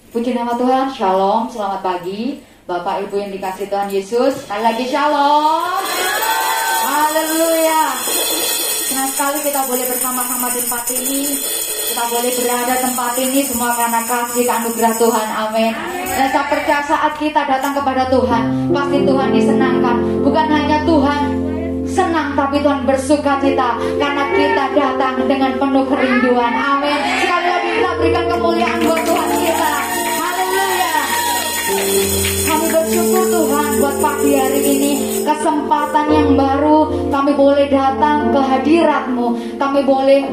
Puji nama Tuhan, Shalom, selamat pagi Bapak Ibu yang dikasih Tuhan Yesus. Sekali lagi Shalom. Haleluya. Senang sekali kita boleh bersama-sama di tempat ini. Kita boleh berada di tempat ini semua karena kasih dan anugerah Tuhan, amin. Dan saya percaya saat kita datang kepada Tuhan, pasti Tuhan disenangkan. Bukan hanya Tuhan senang, tapi Tuhan bersuka cita karena kita datang dengan penuh kerinduan, amin. Sekali lagi kita berikan kemuliaan buat Tuhan kita. Kami bersyukur Tuhan buat pagi hari ini, kesempatan yang baru kami boleh datang ke hadirat-Mu, kami boleh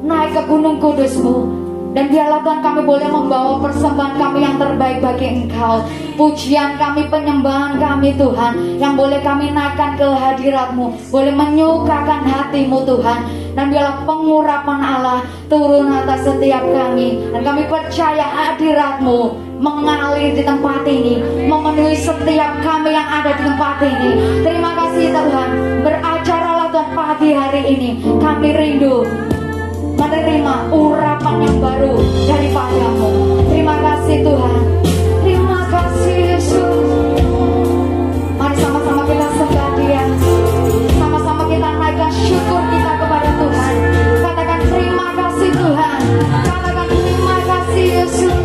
naik ke gunung kudus-Mu. Dan biarlah Tuhan kami boleh membawa persembahan kami yang terbaik bagi Engkau. Pujian kami, penyembahan kami Tuhan, yang boleh kami naikkan ke hadirat-Mu, boleh menyukakan hati-Mu Tuhan. Dan biarlah pengurapan Allah turun atas setiap kami. Dan kami percaya hadirat-Mu mengalir di tempat ini, memenuhi setiap kami yang ada di tempat ini. Terima kasih Tuhan. Beracaralah Tuhan pagi hari ini. Kami rindu menerima urapan yang baru daripada-Mu. Terima kasih Tuhan. Terima kasih Yesus. Mari sama-sama kita sembah Dia. Sama-sama kita naikkan syukur kita kepada Tuhan. Katakan terima kasih Tuhan. Katakan terima kasih Yesus.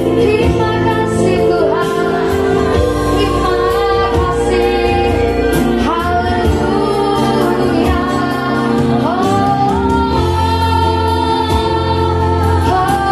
Terima kasih Tuhan. Terima kasih. Haleluya. Oh, oh,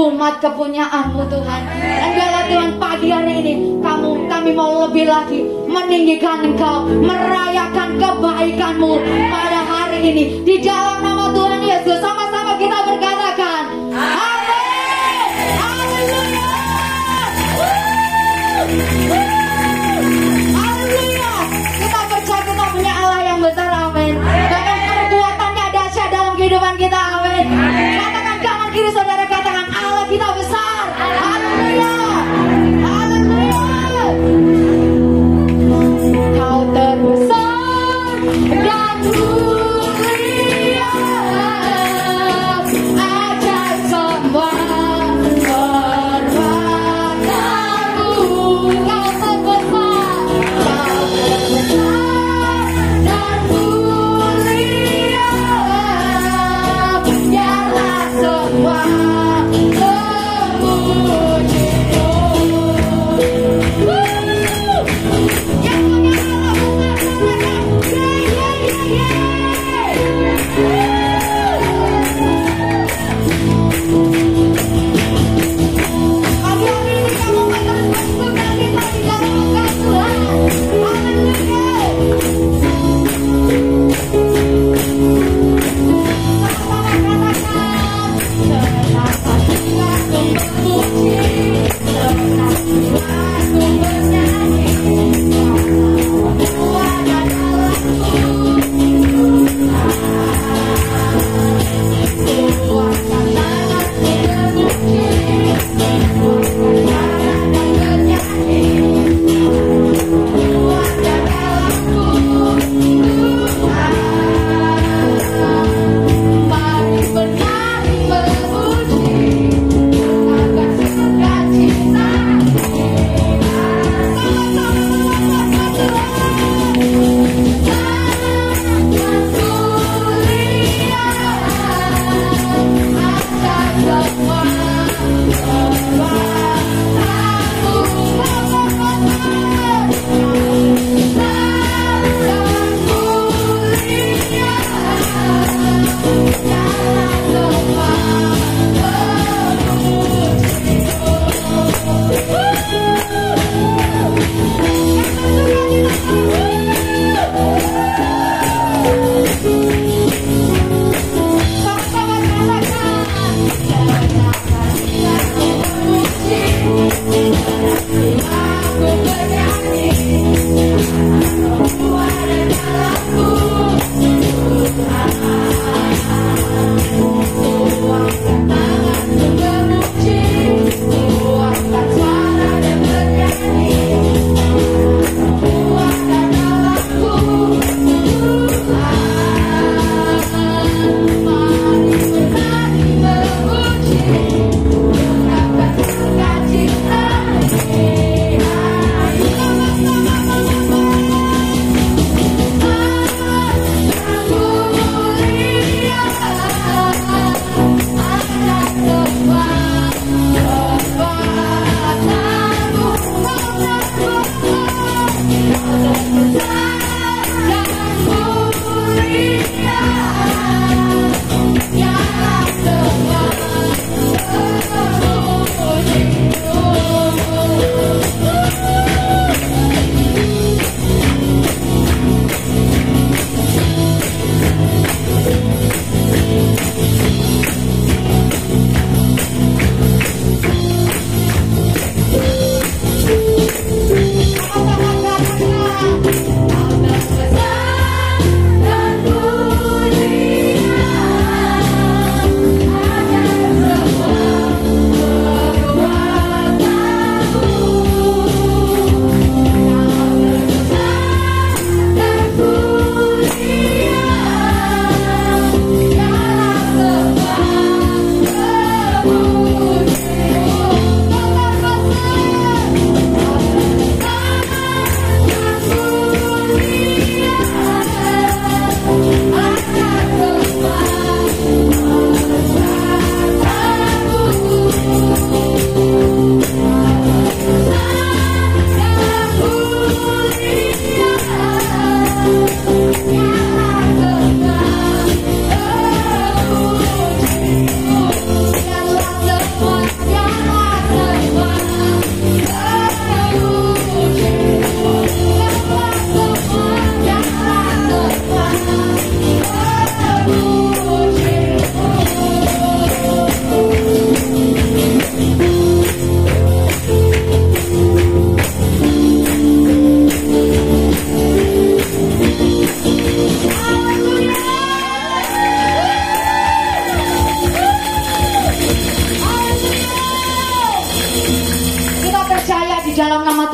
umat kepunyaanmu Tuhan. Dan biarlah Tuhan pagi hari ini kami mau lebih lagi meninggikan Engkau, merayakan kebaikanmu pada hari ini. Di dalam nama Tuhan Yesus sama-sama kita berkatakan amin. Haleluya. Haleluya. Kita percaya kita punya Allah yang besar, amin. Bahkan perbuatannya dahsyat dalam kehidupan kita, amin. Katakan kanan kiri saudara, katakan Allah kita besar. Haleluya. Haleluya. Kau terbesar dan mulia.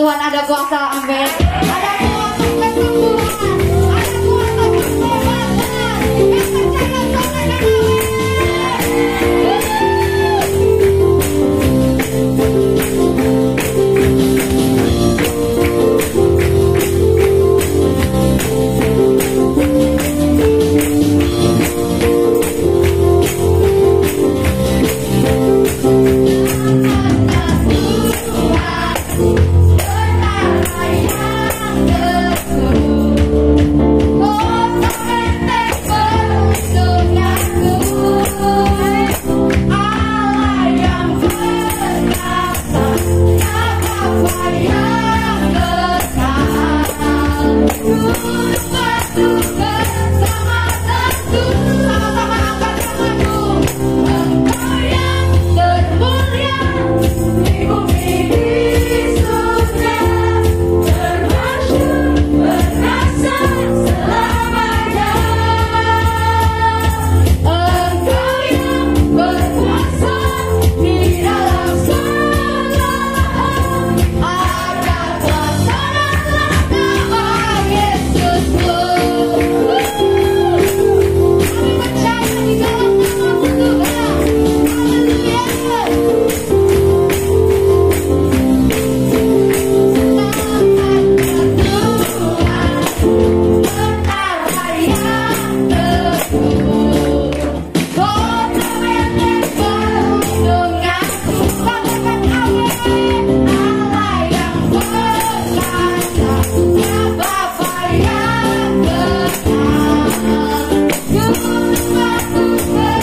Tuhan ada kuasa, amin. Ada kuasa kesembuhan, ada kuasa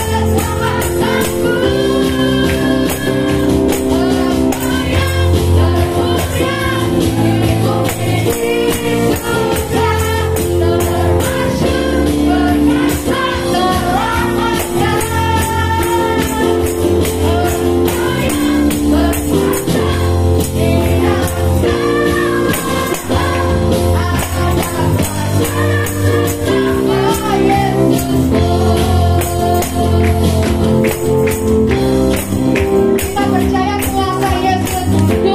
keselamatan. Yang percaya katakan amin.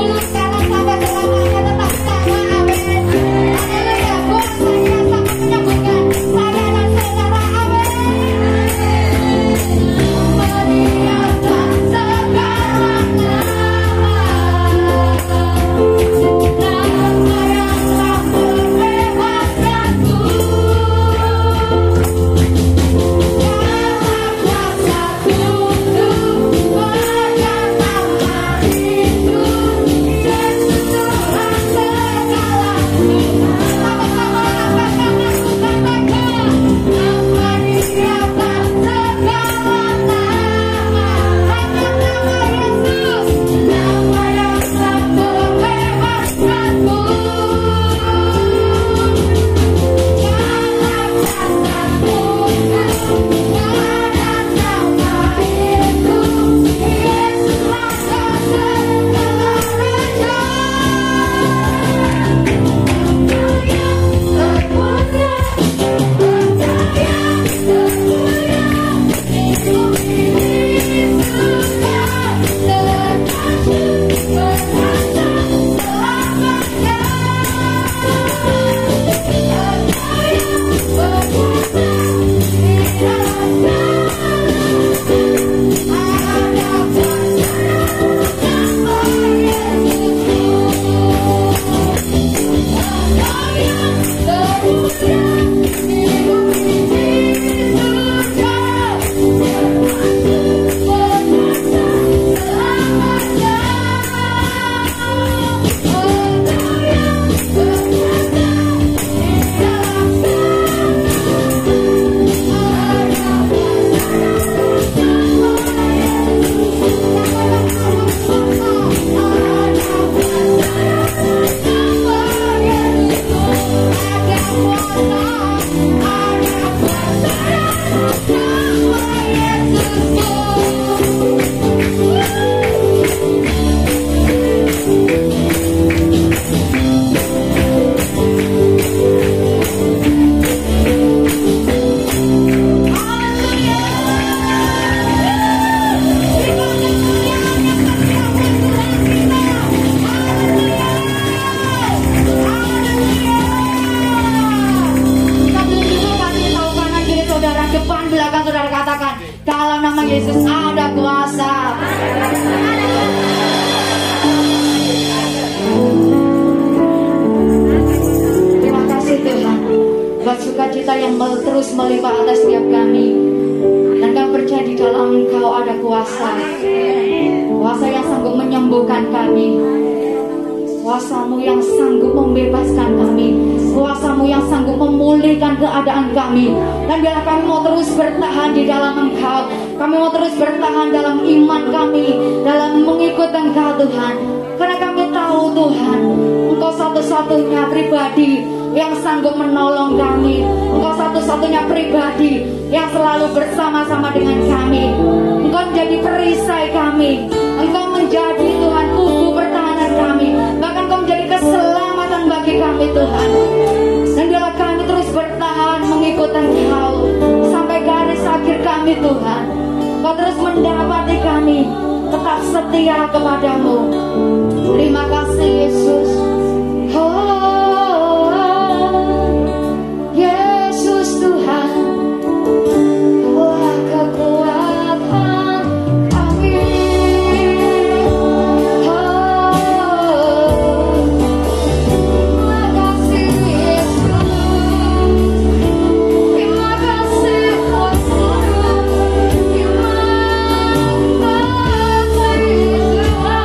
Dalam nama Yesus ada kuasa. Terima kasih Tuhan buat sukacita yang terus melimpah atas setiap kami. Dan kami percaya di dalam Engkau ada kuasa. Kuasa yang sanggup menyembuhkan kami. Kuasa-Mu yang sanggup membebaskan kami. Kuasa-Mu yang sanggup memulihkan keadaan kami. Dan biarlah kami mau terus bertahan di dalam Engkau. Kami mau terus bertahan dalam iman kami, dalam mengikut Engkau Tuhan. Karena kami tahu Tuhan, Engkau satu-satunya pribadi yang sanggup menolong kami. Engkau satu-satunya pribadi yang selalu bersama-sama dengan kami. Engkau menjadi perisai kami. Engkau menjadi Tuhan kubu pertahanan kami. Bahkan Engkau menjadi keselamatan bagi kami Tuhan. Dan biarlah kami terus bertahan mengikut Engkau sampai garis akhir kami Tuhan. Engkau terus mendapati kami tetap setia kepadamu. Terima kasih Yesus. Oh, Yesus Tuhan, Tuhan kekuatan kami. Terima kasih Yesus. Terima kasih Tuhan. Terima kasih Tuhan.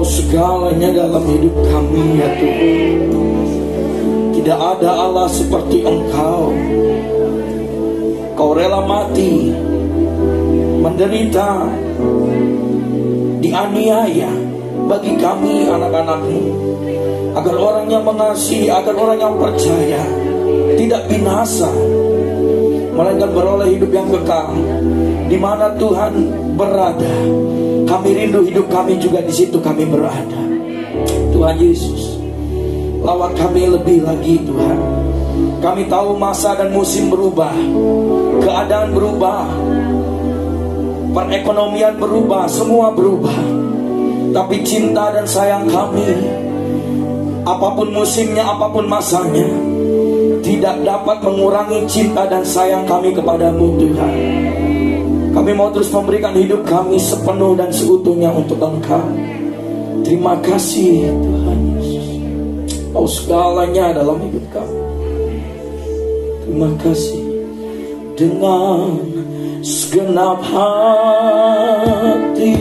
segalanya dalam hidup kami ya Tuhan. Tidak ada Allah seperti Engkau. Kau rela mati, menderita, dianiaya bagi kami anak-anak-Mu, agar orang yang mengasihi, agar orang yang percaya tidak binasa, melainkan beroleh hidup yang kekal. Di mana Tuhan berada, kami rindu hidup kami juga di situ kami berada. Tuhan Yesus, lawat kami lebih lagi Tuhan. Kami tahu masa dan musim berubah, keadaan berubah, perekonomian berubah, semua berubah. Tapi cinta dan sayang kami, apapun musimnya, apapun masanya, tidak dapat mengurangi cinta dan sayang kami kepadamu Tuhan. Kami mau terus memberikan hidup kami sepenuh dan seutuhnya untuk Engkau. Terima kasih Tuhan Yesus, Kau segalanya dalam hidup kami. Terima kasih. Dengan segenap hati,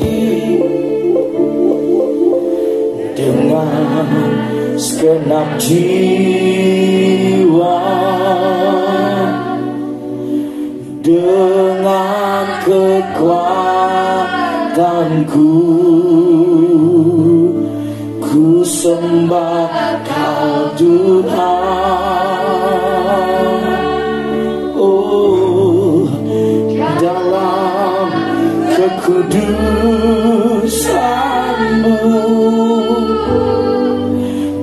dengan segenap jiwa, dengan kekuatanku, ku sembah Kau Tuhan. Oh, dalam kekudusan-Mu,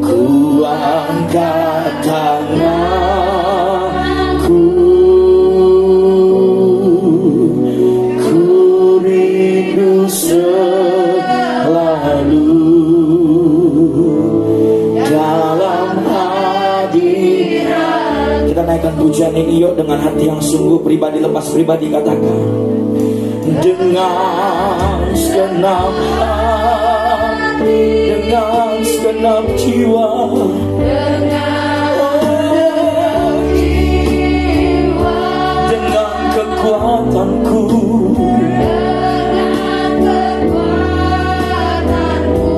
ku angkat tanganku, ku rindu selalu dalam hadirat. Kita naikkan pujian ini yuk dengan hati yang sungguh, pribadi lepas pribadi, katakan dengan segenap hati, dengan segenap jiwa, dengan kekuatanku,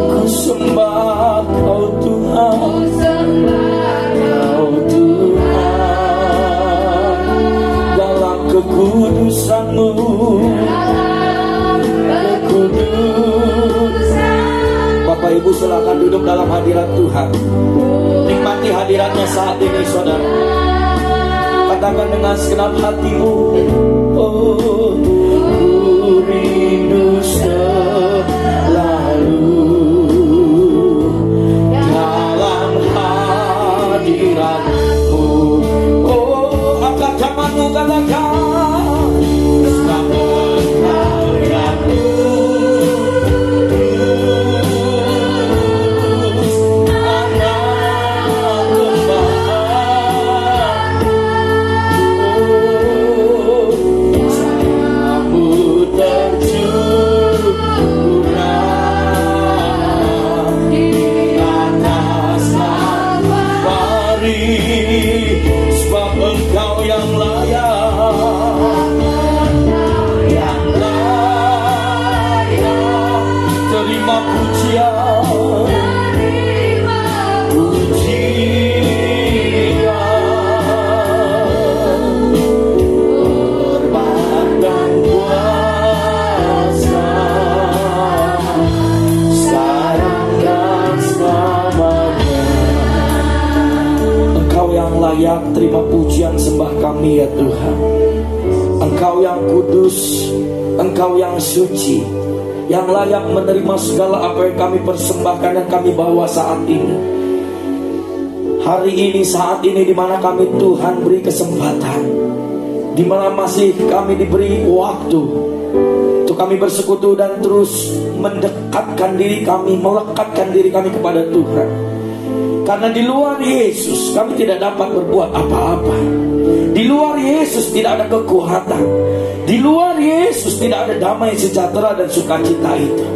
ku sembah Kau Tuhan, Kau Tuhan, dalam kekudusan-Mu, Bapak Ibu silakan duduk dalam hadirat Tuhan. Nikmati hadiratnya saat ini saudara. Katakan dengan segenap hatimu, oh, ku rindu selalu dalam hadirat-Mu. Oh, angkat tanganmu, katakan terima pujian sembah kami ya Tuhan. Engkau yang kudus, Engkau yang suci, yang layak menerima segala apa yang kami persembahkan dan kami bawa saat ini. Hari ini, saat ini, di mana kami Tuhan beri kesempatan, di mana masih kami diberi waktu untuk kami bersekutu dan terus mendekatkan diri kami, melekatkan diri kami kepada Tuhan. Karena di luar Yesus kami tidak dapat berbuat apa-apa. Di luar Yesus tidak ada kekuatan. Di luar Yesus tidak ada damai, sejahtera dan sukacita itu.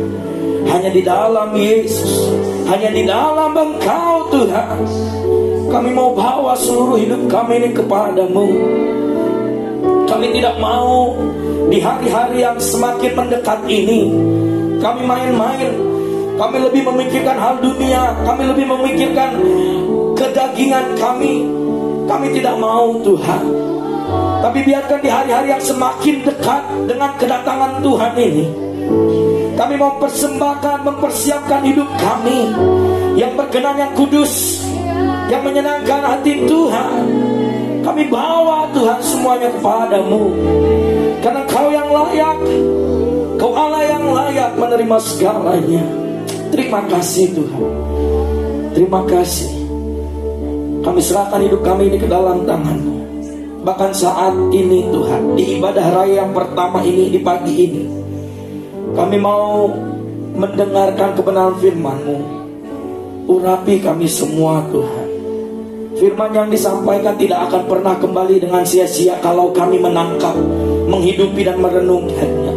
Hanya di dalam Yesus, hanya di dalam Engkau Tuhan. Kami mau bawa seluruh hidup kami ini kepadamu. Kami tidak mau di hari-hari yang semakin mendekat ini kami main-main, Kami lebih memikirkan hal dunia, kami lebih memikirkan kedagingan kami. Kami tidak mau Tuhan. Tapi biarkan di hari-hari yang semakin dekat dengan kedatangan Tuhan ini, kami mau persembahkan, mempersiapkan hidup kami yang berkenan, yang kudus, yang menyenangkan hati Tuhan. Kami bawa Tuhan semuanya kepadamu, karena Kau yang layak, Kau Allah yang layak menerima segalanya. Terima kasih Tuhan. Terima kasih. Kami serahkan hidup kami ini ke dalam tangan-Mu. Bahkan saat ini Tuhan, di ibadah raya yang pertama ini, di pagi ini, kami mau mendengarkan kebenaran firman-Mu. Urapi kami semua Tuhan. Firman yang disampaikan tidak akan pernah kembali dengan sia-sia kalau kami menangkap, menghidupi dan merenungkannya.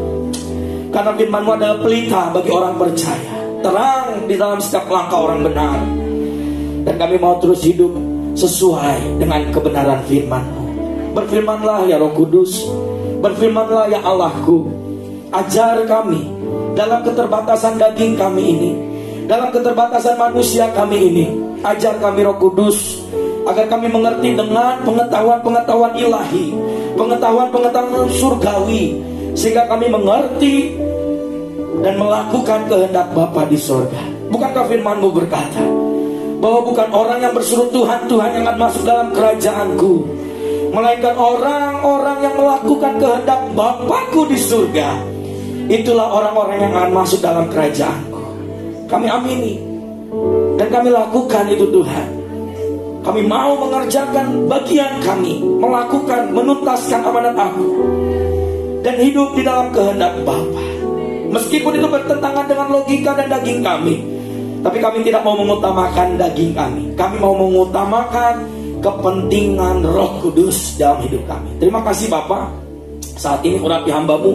Karena firman-Mu adalah pelita bagi orang percaya, terang di dalam setiap langkah orang benar. Dan kami mau terus hidup sesuai dengan kebenaran firman-Mu. Berfirmanlah ya Roh Kudus, berfirmanlah ya Allahku. Ajar kami dalam keterbatasan daging kami ini, dalam keterbatasan manusia kami ini. Ajar kami Roh Kudus, agar kami mengerti dengan pengetahuan-pengetahuan ilahi, pengetahuan-pengetahuan surgawi, sehingga kami mengerti dan melakukan kehendak Bapa di sorga. Bukankah firman-Mu berkata bahwa bukan orang yang berseru Tuhan, Tuhan yang akan masuk dalam kerajaan-Ku, melainkan orang-orang yang melakukan kehendak Bapa-Ku di surga. Itulah orang-orang yang akan masuk dalam kerajaan-Ku. Kami amini dan kami lakukan itu Tuhan. Kami mau mengerjakan bagian kami, melakukan, menuntaskan amanat Aku, dan hidup di dalam kehendak Bapa. Meskipun itu bertentangan dengan logika dan daging kami, tapi kami tidak mau mengutamakan daging kami. Kami mau mengutamakan kepentingan Roh Kudus dalam hidup kami. Terima kasih Bapa. Saat ini urapi hamba-Mu,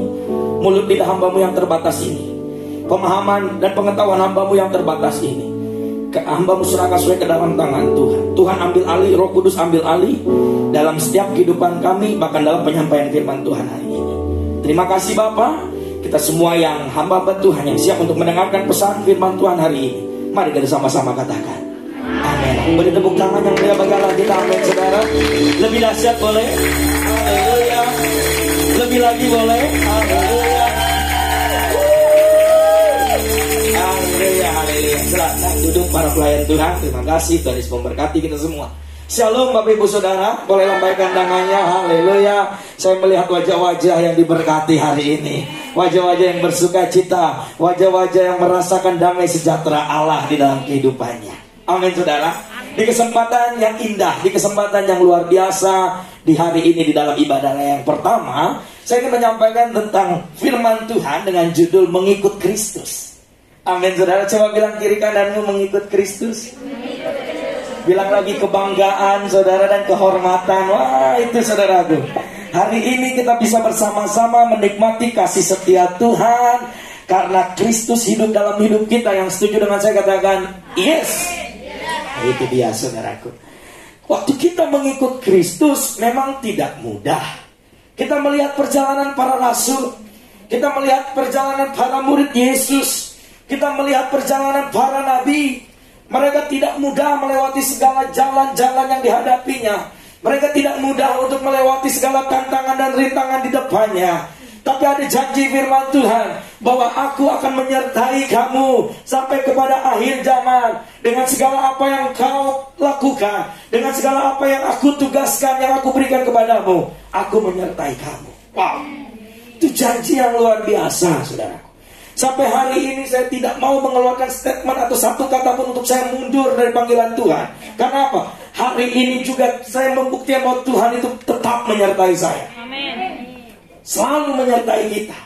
mulut lidah hamba-Mu yang terbatas ini, pemahaman dan pengetahuan hamba-Mu yang terbatas ini, hamba-Mu serahkan sesuai ke dalam tangan Tuhan. Tuhan ambil alih, Roh Kudus ambil alih dalam setiap kehidupan kami, bahkan dalam penyampaian firman Tuhan hari ini. Terima kasih Bapa. Kita semua yang hamba-hamba Tuhan yang siap untuk mendengarkan pesan firman Tuhan hari ini, mari kita sama-sama katakan amin. Beri tepuk tangan yang meriah bagi Allah kita. Amin saudara. Lebih dahsyat boleh? Haleluya. Lebih lagi boleh? Haleluya. Haleluya. Haleluya. Silakan duduk para pelayan Tuhan. Terima kasih, Tuhan Yesus memberkati kita semua. Shalom Bapak Ibu Saudara, boleh lambaikan tangannya. Haleluya. Saya melihat wajah-wajah yang diberkati hari ini, wajah-wajah yang bersuka cita, wajah-wajah yang merasakan damai sejahtera Allah di dalam kehidupannya. Amin saudara. Di kesempatan yang indah, di kesempatan yang luar biasa, di hari ini di dalam ibadah yang pertama, saya ingin menyampaikan tentang firman Tuhan dengan judul mengikut Kristus. Amin saudara. Coba bilang kiri kananmu, mengikut Kristus. Bilang lagi kebanggaan saudara dan kehormatan. Wah itu saudaraku, hari ini kita bisa bersama-sama menikmati kasih setia Tuhan, karena Kristus hidup dalam hidup kita. Yang setuju dengan saya katakan yes. Itu dia saudaraku. Waktu kita mengikut Kristus memang tidak mudah. Kita melihat perjalanan para rasul, kita melihat perjalanan para murid Yesus, kita melihat perjalanan para nabi. Mereka tidak mudah melewati segala jalan-jalan yang dihadapinya. Mereka tidak mudah untuk melewati segala tantangan dan rintangan di depannya. Tapi ada janji firman Tuhan bahwa Aku akan menyertai kamu sampai kepada akhir zaman. Dengan segala apa yang kau lakukan, dengan segala apa yang Aku tugaskan, yang Aku berikan kepadamu, Aku menyertai kamu. Wow, itu janji yang luar biasa saudaraku. Sampai hari ini saya tidak mau mengeluarkan statement atau satu kata pun untuk saya mundur dari panggilan Tuhan. Karena apa? Hari ini juga saya membuktikan bahwa Tuhan itu tetap menyertai saya. Amin. Selalu menyertai kita,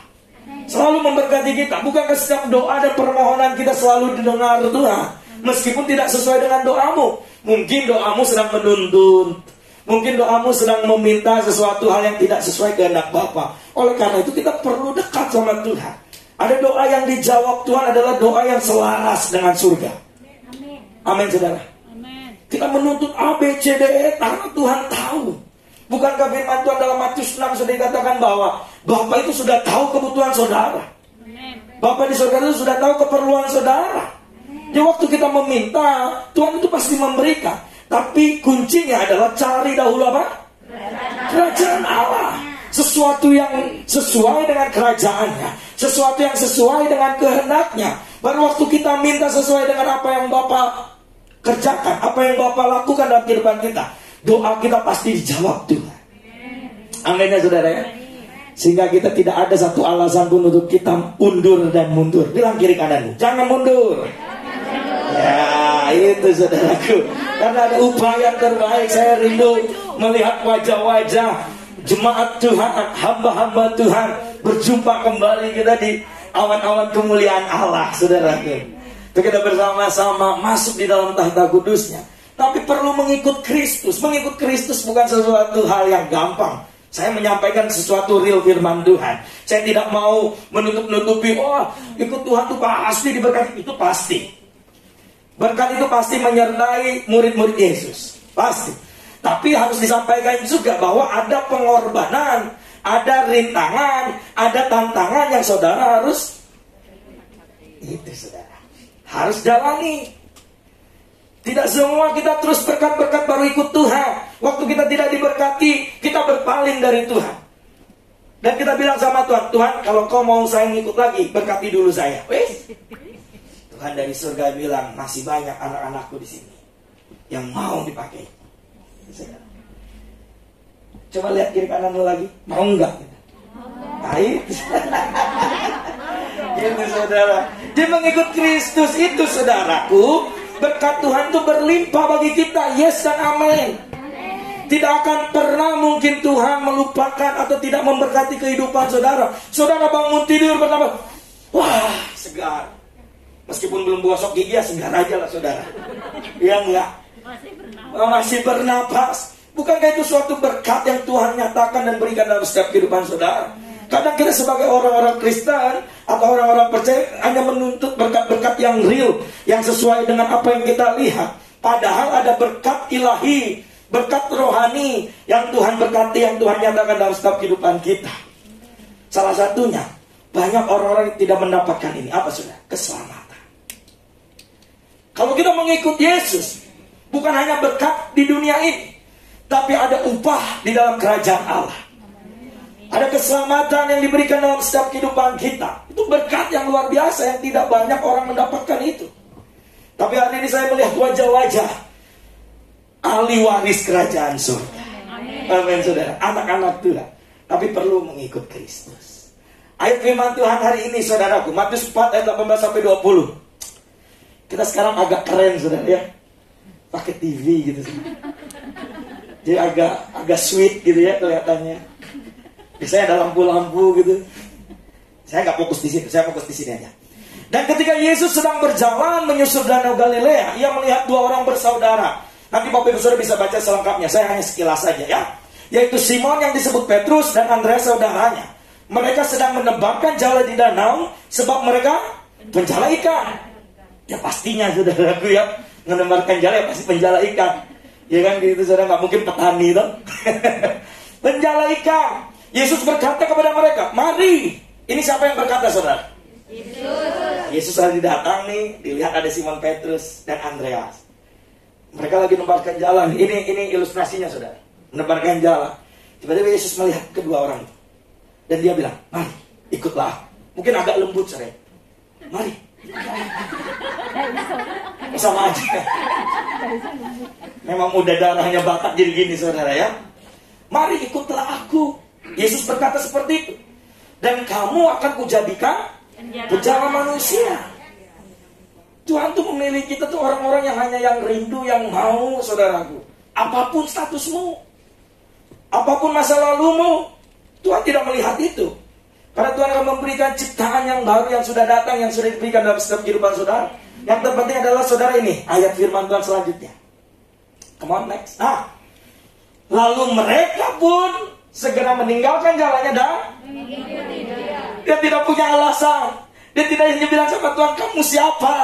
selalu memberkati kita. Bukankah setiap doa dan permohonan kita selalu didengar Tuhan? Meskipun tidak sesuai dengan doamu. Mungkin doamu sedang menuntut, mungkin doamu sedang meminta sesuatu hal yang tidak sesuai kehendak Bapa. Oleh karena itu kita perlu dekat sama Tuhan. Ada doa yang dijawab Tuhan adalah doa yang selaras dengan surga. Amin. Amin saudara. Amin. Kita menuntut A, B, C, D, E karena Tuhan tahu. Bukankah firman Tuhan dalam Matius 6 sudah dikatakan bahwa Bapa itu sudah tahu kebutuhan saudara. Amin. Bapa di surga itu sudah tahu keperluan saudara. Jadi waktu kita meminta, Tuhan itu pasti memberikan. Tapi kuncinya adalah cari dahulu apa? Kerajaan Allah. Sesuatu yang sesuai dengan kerajaannya, sesuatu yang sesuai dengan kehendaknya. Baru waktu kita minta sesuai dengan apa yang Bapa kerjakan, apa yang Bapa lakukan dalam kehidupan kita, doa kita pasti dijawab Tuhan. Amin ya saudara ya. Sehingga kita tidak ada satu alasan pun untuk kita undur dan mundur. Bilang kiri kananmu, jangan mundur. Ya itu saudaraku. Karena ada upaya yang terbaik. Saya rindu melihat wajah-wajah jemaat Tuhan, hamba-hamba Tuhan berjumpa kembali kita di awan-awan kemuliaan Allah, saudaraku. Kita bersama-sama masuk di dalam tahta kudusnya. Tapi perlu mengikut Kristus. Mengikut Kristus bukan sesuatu hal yang gampang. Saya menyampaikan sesuatu real firman Tuhan. Saya tidak mau menutup-nutupi, oh ikut Tuhan itu pasti diberkati. Itu pasti. Berkat itu pasti menyertai murid-murid Yesus. Pasti. Tapi harus disampaikan juga bahwa ada pengorbanan, ada rintangan, ada tantangan yang saudara harus harus jalani. Tidak semua kita terus berkat-berkat baru ikut Tuhan. Waktu kita tidak diberkati, kita berpaling dari Tuhan. Dan kita bilang sama Tuhan, Tuhan kalau kau mau saya ngikut lagi, berkati dulu saya. Wes. Tuhan dari surga bilang, masih banyak anak-anakku di sini yang mau dipakai. Coba lihat kiri kananmu lagi, mau enggak? Baik. Gitu saudara. Dia mengikut Kristus itu saudaraku, berkat Tuhan itu berlimpah bagi kita. Yes dan amin. Tidak akan pernah mungkin Tuhan melupakan atau tidak memberkati kehidupan saudara. Saudara bangun tidur pertama, wah segar. Meskipun belum gosok gigi ya segar aja lah saudara. Ya enggak? Masih bernapas. Bukankah itu suatu berkat yang Tuhan nyatakan dan berikan dalam setiap kehidupan saudara? Kadang kita sebagai orang-orang Kristen atau orang-orang percaya hanya menuntut berkat-berkat yang real, yang sesuai dengan apa yang kita lihat. Padahal ada berkat ilahi, berkat rohani yang Tuhan berkati, yang Tuhan nyatakan dalam setiap kehidupan kita. Salah satunya, banyak orang-orang yang tidak mendapatkan ini. Apa sudah? Keselamatan. Kalau kita mengikut Yesus, bukan hanya berkat di dunia ini, tapi ada upah di dalam kerajaan Allah. Ada keselamatan yang diberikan dalam setiap kehidupan kita. Itu berkat yang luar biasa yang tidak banyak orang mendapatkan itu. Tapi hari ini saya melihat wajah-wajah ahli waris kerajaan surga. Amin saudara. Anak-anak Tuhan. Tapi perlu mengikut Kristus. Ayat firman Tuhan hari ini saudaraku, Matius 4 ayat 18 sampai 20. Kita sekarang agak keren saudara ya. Pakai TV gitu. Jadi agak sweet gitu ya kelihatannya. Biasanya ada lampu-lampu gitu. Saya nggak fokus di situ, saya fokus di sini aja. Dan ketika Yesus sedang berjalan menyusur danau Galilea, ia melihat dua orang bersaudara. Nanti Bapak Ibu Saudara bisa baca selengkapnya. Saya hanya sekilas saja ya. Yaitu Simon yang disebut Petrus dan Andreas saudaranya. Mereka sedang menebakkan jala di danau sebab mereka penjala ikan. Ya pastinya saudaraku ya, menebarkan jala ya pasti penjala ikan. Ya kan gitu saudara, nggak mungkin petani toh. Penjala ikan. Yesus berkata kepada mereka, mari. Ini siapa yang berkata saudara? Yesus lagi datang nih, dilihat ada Simon Petrus dan Andreas. Mereka lagi menebarkan jalan. Ini ilustrasinya saudara. Menebarkan jalan. Tiba-tiba Yesus melihat kedua orang itu. Dan dia bilang, mari ikutlah. Mungkin agak lembut saudara. Mari. Sama aja. Memang udah darahnya bakat jadi gini saudara ya. Mari ikutlah aku. Yesus berkata seperti itu. Dan kamu akan kujadikan penjala manusia. Tuhan tuh memilih kita tuh orang-orang yang hanya yang rindu, yang mau saudaraku. Apapun statusmu, apapun masa lalumu, Tuhan tidak melihat itu. Karena Tuhan akan memberikan ciptaan yang baru yang sudah datang, yang sudah diberikan dalam setiap kehidupan saudara. Yang terpenting adalah saudara ini, ayat firman Tuhan selanjutnya. Come on next. Lalu mereka pun segera meninggalkan jalannya dan dia tidak punya alasan. Dia tidak hanya bilang sama Tuhan, kamu siapa?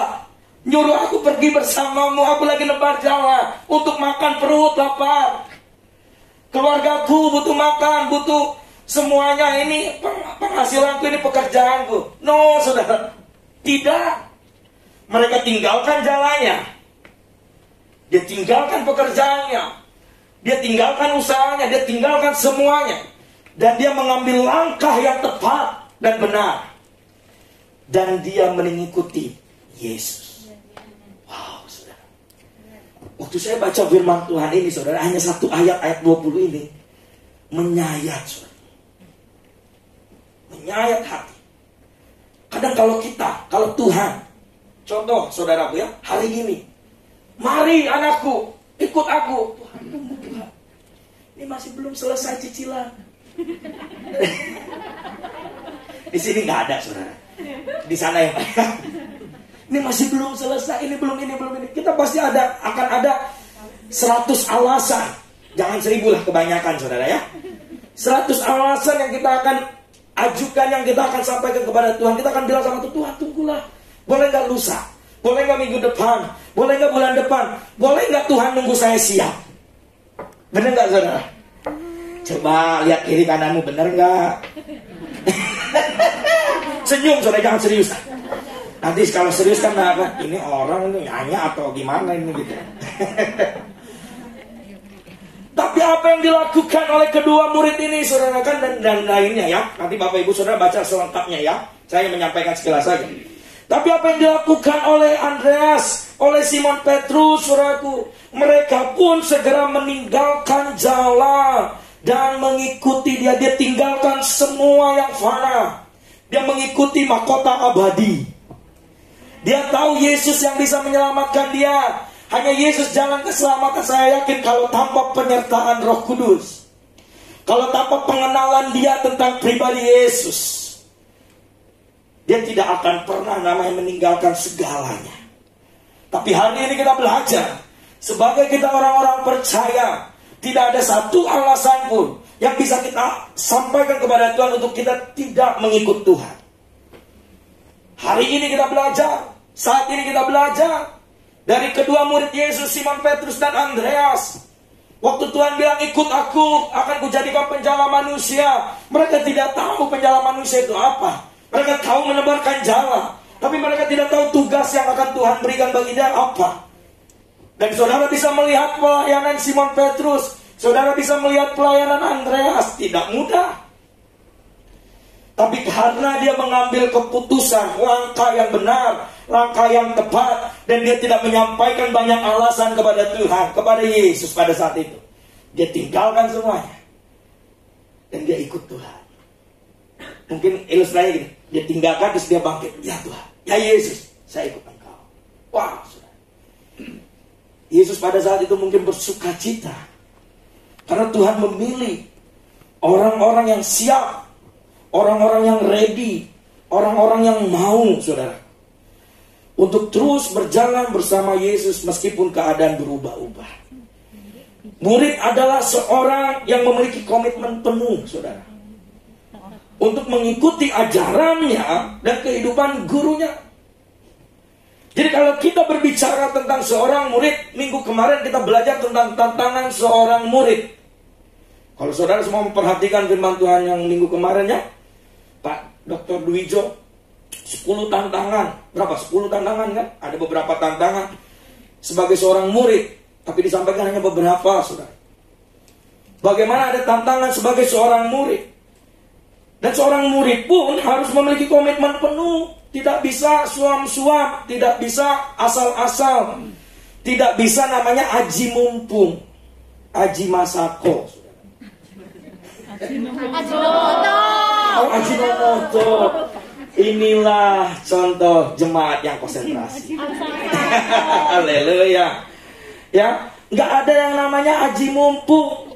Nyuruh aku pergi bersamamu, aku lagi nebar jalan untuk makan, perut lapar. Keluargaku butuh makan, butuh semuanya ini penghasilanku, ini pekerjaanku. No, saudara. Tidak. Mereka tinggalkan jalannya. Dia tinggalkan pekerjaannya. Dia tinggalkan usahanya. Dia tinggalkan semuanya. Dan dia mengambil langkah yang tepat dan benar. Dan dia mengikuti Yesus. Wow, saudara. Waktu saya baca firman Tuhan ini, saudara, hanya satu ayat 20 ini menyayat, saudara. Menyayat hati. Kadang kalau Tuhan, contoh saudaraku ya, hari ini, mari anakku, ikut aku. Tuhan, ini masih belum selesai cicilan. Di sini nggak ada, saudara. Di sana ya, ini masih belum selesai, ini belum ini. Kita pasti akan ada 100 alasan. Jangan 1000 lah, kebanyakan, saudara ya. 100 alasan yang kita akan ajukan, yang kita akan sampaikan kepada Tuhan. Kita akan bilang sama Tuhan, tunggulah. Boleh nggak lusa? Boleh nggak minggu depan? Boleh nggak bulan depan? Boleh nggak Tuhan nunggu saya siap? Bener nggak, saudara? Coba lihat kiri kananmu, bener nggak? Senyum, saudara, jangan serius. Nanti kalau serius kan apa? Ini orang ini nanya atau gimana ini gitu. Tapi apa yang dilakukan oleh kedua murid ini, saudara, kan dan lainnya ya. Nanti Bapak Ibu Saudara baca selengkapnya ya. Saya menyampaikan sekilas saja. Tapi apa yang dilakukan oleh Andreas, oleh Simon Petrus, saudaraku, mereka pun segera meninggalkan jalan dan mengikuti dia. Dia tinggalkan semua yang fana. Dia mengikuti mahkota abadi. Dia tahu Yesus yang bisa menyelamatkan dia. Hanya Yesus jalan keselamatan. Saya yakin kalau tanpa penyertaan Roh Kudus, kalau tanpa pengenalan dia tentang pribadi Yesus, dia tidak akan pernah namanya meninggalkan segalanya. Tapi hari ini kita belajar, sebagai kita orang-orang percaya, tidak ada satu alasan pun yang bisa kita sampaikan kepada Tuhan untuk kita tidak mengikut Tuhan. Hari ini kita belajar, saat ini kita belajar dari kedua murid Yesus, Simon Petrus dan Andreas. Waktu Tuhan bilang, ikut aku, akan kujadikan penjala manusia. Mereka tidak tahu penjala manusia itu apa. Mereka tahu menebarkan jala, tapi mereka tidak tahu tugas yang akan Tuhan berikan bagi dia apa. Dan saudara bisa melihat pelayanan Simon Petrus, saudara bisa melihat pelayanan Andreas. Tidak mudah. Tapi karena dia mengambil keputusan, langkah yang benar, langkah yang tepat, dan dia tidak menyampaikan banyak alasan kepada Tuhan, kepada Yesus pada saat itu. Dia tinggalkan semuanya. Dan dia ikut Tuhan. Mungkin ilustrasinya gini, dia tinggalkan terus dia bangkit. Ya Tuhan, ya Yesus, saya ikut Engkau. Wah, saudara. Yesus pada saat itu mungkin bersuka cita. Karena Tuhan memilih orang-orang yang siap, orang-orang yang ready, orang-orang yang mau, saudara, untuk terus berjalan bersama Yesus meskipun keadaan berubah-ubah. Murid adalah seorang yang memiliki komitmen penuh, saudara, untuk mengikuti ajarannya dan kehidupan gurunya. Jadi kalau kita berbicara tentang seorang murid, minggu kemarin kita belajar tentang tantangan seorang murid. Kalau saudara semua memperhatikan firman Tuhan yang minggu kemarin ya, Pak Dr. Dwijo, 10 tantangan. Berapa? 10 tantangan kan? Ada beberapa tantangan sebagai seorang murid, tapi disampaikan hanya beberapa, saudara. Bagaimana ada tantangan sebagai seorang murid? Dan seorang murid pun harus memiliki komitmen penuh. Tidak bisa suam-suam, tidak bisa asal-asal, tidak bisa namanya aji mumpung, aji masako. Ajinomoto. Inilah contoh jemaat yang konsentrasi. Haleluya. Ya, nggak ada yang namanya aji mumpung.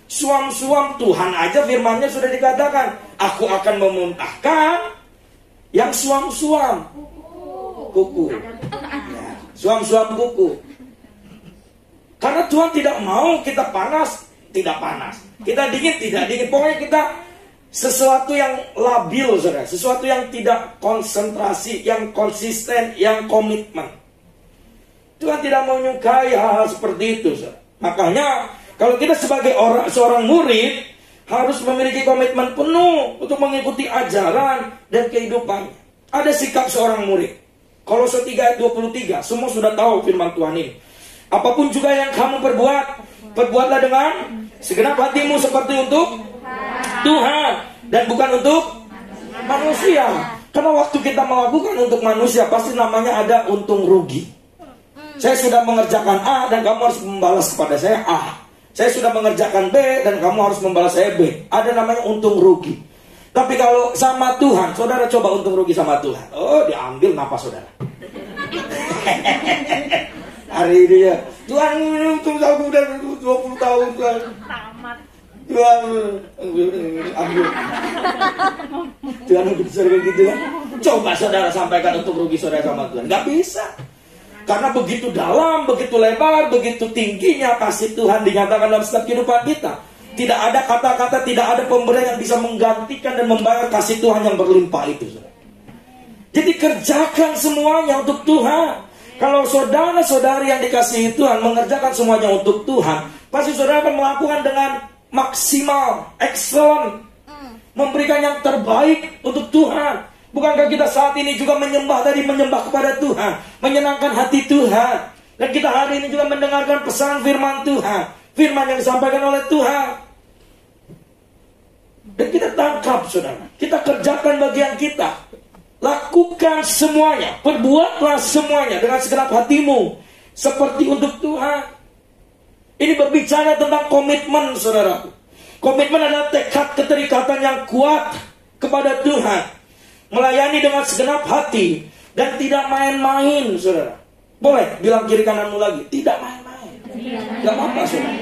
Suam-suam. Tuhan aja firman-Nya sudah dikatakan, aku akan memuntahkan yang suam-suam kuku. Ya, suam-suam kuku. Karena Tuhan tidak mau kita panas, tidak panas. Kita dingin, tidak dingin. Pokoknya kita sesuatu yang labil, saudara. Sesuatu yang tidak konsentrasi, yang konsisten, yang komitmen. Tuhan tidak menyukai hal seperti itu, saudara. Makanya kalau kita sebagai seorang murid harus memiliki komitmen penuh untuk mengikuti ajaran dan kehidupan. Ada sikap seorang murid. Kolose 3 ayat 23, semua sudah tahu firman Tuhan ini. Apapun juga yang kamu perbuat, perbuatlah dengan segenap hatimu seperti untuk Tuhan dan bukan untuk manusia. Karena waktu kita melakukan untuk manusia, pasti namanya ada untung rugi. Saya sudah mengerjakan A dan kamu harus membalas kepada saya A. Saya sudah mengerjakan B dan kamu harus membalas saya B. Ada namanya untung rugi. Tapi kalau sama Tuhan, saudara coba untung rugi sama Tuhan. Oh, diambil napas saudara. Hari ini ya, Tuhan untung aku udah 20 tahun Tuhan. Tamat. Tuhan ambil. Tuhan untuk surga gitu kan. Coba saudara sampaikan untung rugi saudara sama Tuhan. Gak bisa. Karena begitu dalam, begitu lebar, begitu tingginya kasih Tuhan dinyatakan dalam setiap kehidupan kita. Tidak ada kata-kata, tidak ada pemberian yang bisa menggantikan dan membayar kasih Tuhan yang berlimpah itu. Jadi kerjakan semuanya untuk Tuhan. Kalau saudara-saudari yang dikasihi Tuhan mengerjakan semuanya untuk Tuhan, pasti saudara akan melakukan dengan maksimal, excellent, memberikan yang terbaik untuk Tuhan. Bukankah kita saat ini juga menyembah kepada Tuhan, menyenangkan hati Tuhan. Dan kita hari ini juga mendengarkan pesan firman Tuhan, firman yang disampaikan oleh Tuhan. Dan kita tangkap saudara, kita kerjakan bagian kita. Lakukan semuanya, perbuatlah semuanya dengan segenap hatimu seperti untuk Tuhan. Ini berbicara tentang komitmen saudara. Komitmen adalah tekad keterikatan yang kuat kepada Tuhan. Melayani dengan segenap hati dan tidak main-main, saudara. Boleh bilang kiri kananmu lagi, tidak main-main. Gak apa-apa, saudara.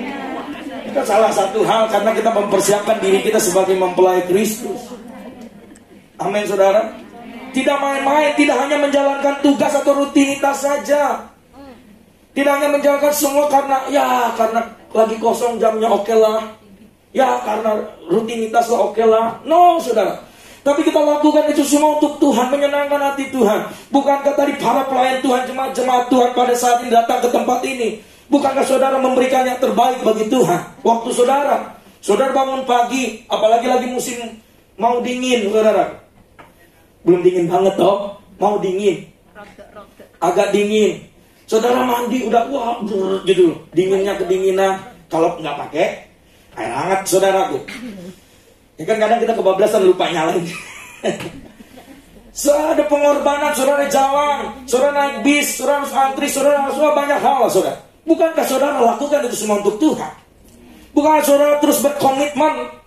Itu salah satu hal karena kita mempersiapkan diri kita sebagai mempelai Kristus. Amin, saudara. Tidak main-main, tidak hanya menjalankan tugas atau rutinitas saja. Tidak hanya menjalankan semua karena lagi kosong jamnya oke lah. Ya karena rutinitas lah oke lah. No, saudara. Tapi kita lakukan itu semua untuk Tuhan, menyenangkan hati Tuhan. Bukankah tadi para pelayan Tuhan, jemaat Tuhan pada saat ini datang ke tempat ini, bukankah saudara memberikan yang terbaik bagi Tuhan? Waktu saudara bangun pagi, apalagi lagi musim mau dingin, saudara. Belum dingin banget toh, mau dingin, agak dingin. Saudara mandi udah wah gitu, dinginnya kedinginan. Kalau nggak pakai air hangat, saudaraku. Ya kan kadang kita kebablasan lupa nyalain. So, ada pengorbanan, saudara jalan, saudara naik bis, saudara harus antri, saudara harus banyak hal, saudara. Bukankah saudara lakukan itu semua untuk Tuhan? Bukankah saudara terus berkomitmen?